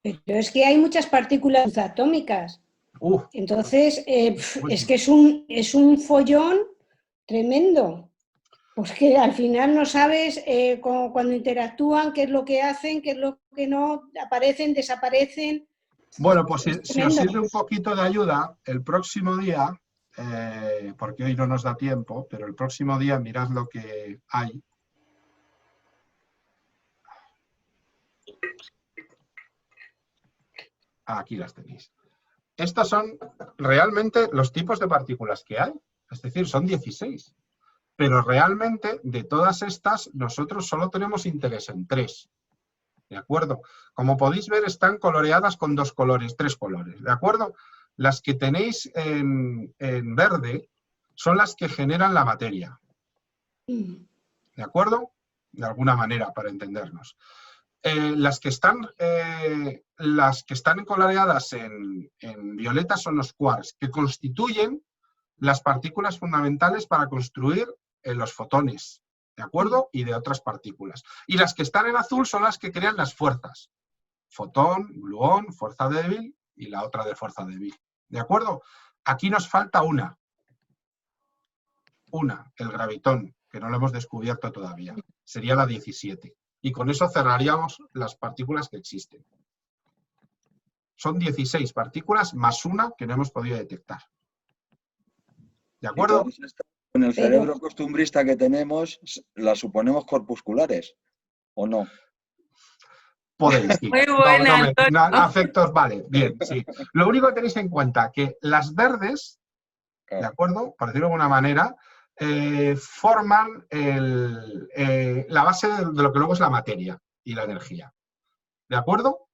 Pero es que hay muchas partículas subatómicas. Entonces, es que es un follón tremendo. Pues que al final no sabes cuando interactúan, qué es lo que hacen, qué es lo que no, aparecen, desaparecen. Bueno, pues si os sirve un poquito de ayuda, el próximo día, porque hoy no nos da tiempo, pero el próximo día mirad lo que hay. Aquí las tenéis. Estos son realmente los tipos de partículas que hay, es decir, son 16. Pero realmente, de todas estas, nosotros solo tenemos interés en 3. ¿De acuerdo? Como podéis ver, están coloreadas con 2 colores, 3 colores. ¿De acuerdo? Las que tenéis en verde son las que generan la materia. ¿De acuerdo? De alguna manera, para entendernos. Las que están coloreadas en violeta son los quarks, que constituyen las partículas fundamentales para construir los fotones, ¿de acuerdo? Y de otras partículas. Y las que están en azul son las que crean las fuerzas. Fotón, gluón, fuerza débil y la otra de fuerza débil. ¿De acuerdo? Aquí nos falta una, el gravitón, que no lo hemos descubierto todavía. Sería la 17. Y con eso cerraríamos las partículas que existen. Son 16 partículas más una que no hemos podido detectar. ¿De acuerdo? En el cerebro costumbrista que tenemos, ¿las suponemos corpusculares o no? Podéis, sí. Muy buena, afectos, vale, bien, sí. Lo único que tenéis en cuenta que las verdes, ¿de acuerdo? Por decirlo de alguna manera, forman la base de lo que luego es la materia y la energía. ¿De acuerdo?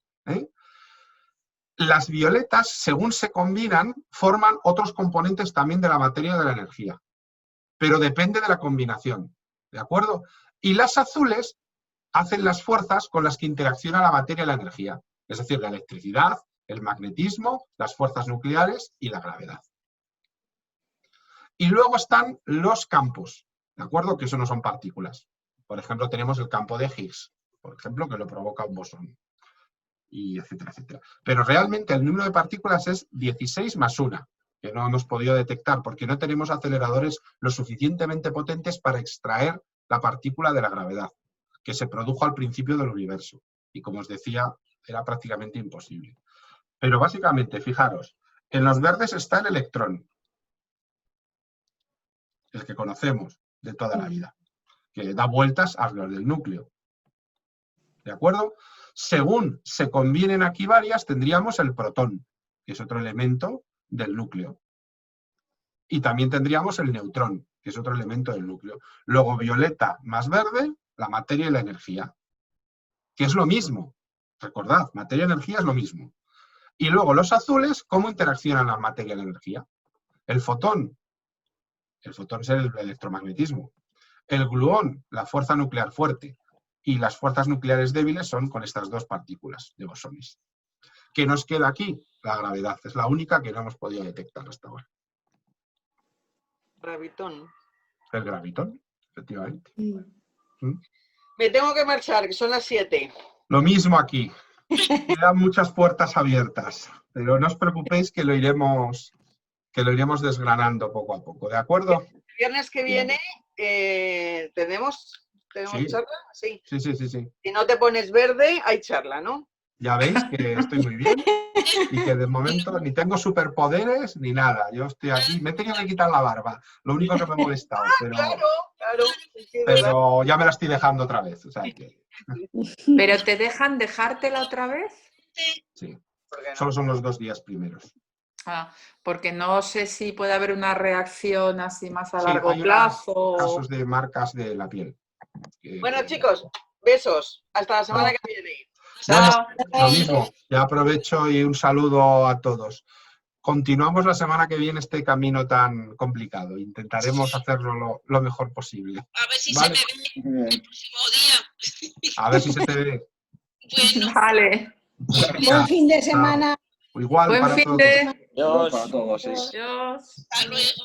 Las violetas, según se combinan, forman otros componentes también de la materia y de la energía. Pero depende de la combinación, ¿de acuerdo? Y las azules hacen las fuerzas con las que interacciona la materia y la energía, es decir, la electricidad, el magnetismo, las fuerzas nucleares y la gravedad. Y luego están los campos, ¿de acuerdo? Que eso no son partículas. Por ejemplo, tenemos el campo de Higgs, por ejemplo, que lo provoca un bosón, y etcétera, etcétera. Pero realmente el número de partículas es 16 más 1. Que no hemos podido detectar porque no tenemos aceleradores lo suficientemente potentes para extraer la partícula de la gravedad, que se produjo al principio del universo. Y como os decía, era prácticamente imposible. Pero básicamente, fijaros, en los verdes está el electrón, el que conocemos de toda la vida, que da vueltas alrededor del núcleo. ¿De acuerdo? Según se combinen aquí varias, tendríamos el protón, que es otro elemento del núcleo. Y también tendríamos el neutrón, que es otro elemento del núcleo. Luego violeta más verde, la materia y la energía, que es lo mismo. Recordad, materia y energía es lo mismo. Y luego los azules, ¿cómo interaccionan la materia y la energía? El fotón es el electromagnetismo. El gluón, la fuerza nuclear fuerte. Y las fuerzas nucleares débiles son con estas 2 partículas de bosones. ¿Qué nos queda aquí? La gravedad. Es la única que no hemos podido detectar hasta ahora. Gravitón. El gravitón, efectivamente. Me tengo que marchar, que son las 7. Lo mismo aquí. Quedan muchas puertas abiertas. Pero no os preocupéis que lo iremos que lo iremos desgranando poco a poco, ¿de acuerdo? El viernes que viene tenemos Sí. charla, sí. Sí. Si no te pones verde, hay charla, ¿no? Ya veis que estoy muy bien y que de momento ni tengo superpoderes ni nada. Yo estoy aquí, me he tenido que quitar la barba, lo único que me ha molestado, Claro. pero ya me la estoy dejando otra vez. O sea que, ¿Pero te dejan dejártela otra vez? sí, ¿Por qué no? solo son los 2 días primeros. Ah, porque no sé si puede haber una reacción así más a Sí, largo hay plazo. casos de marcas de la piel. Bueno, chicos, besos. Hasta la semana que viene. Chao. Bueno, lo mismo, ya aprovecho y un saludo a todos. Continuamos la semana que viene este camino tan complicado. Intentaremos hacerlo lo mejor posible. A ver si ¿Vale? se me ve el próximo día. A ver si se te ve. Bueno, Vale. Buen fin de semana. Igual Buen para fin todos. de... Igual para todos, sí. Adiós. hasta luego.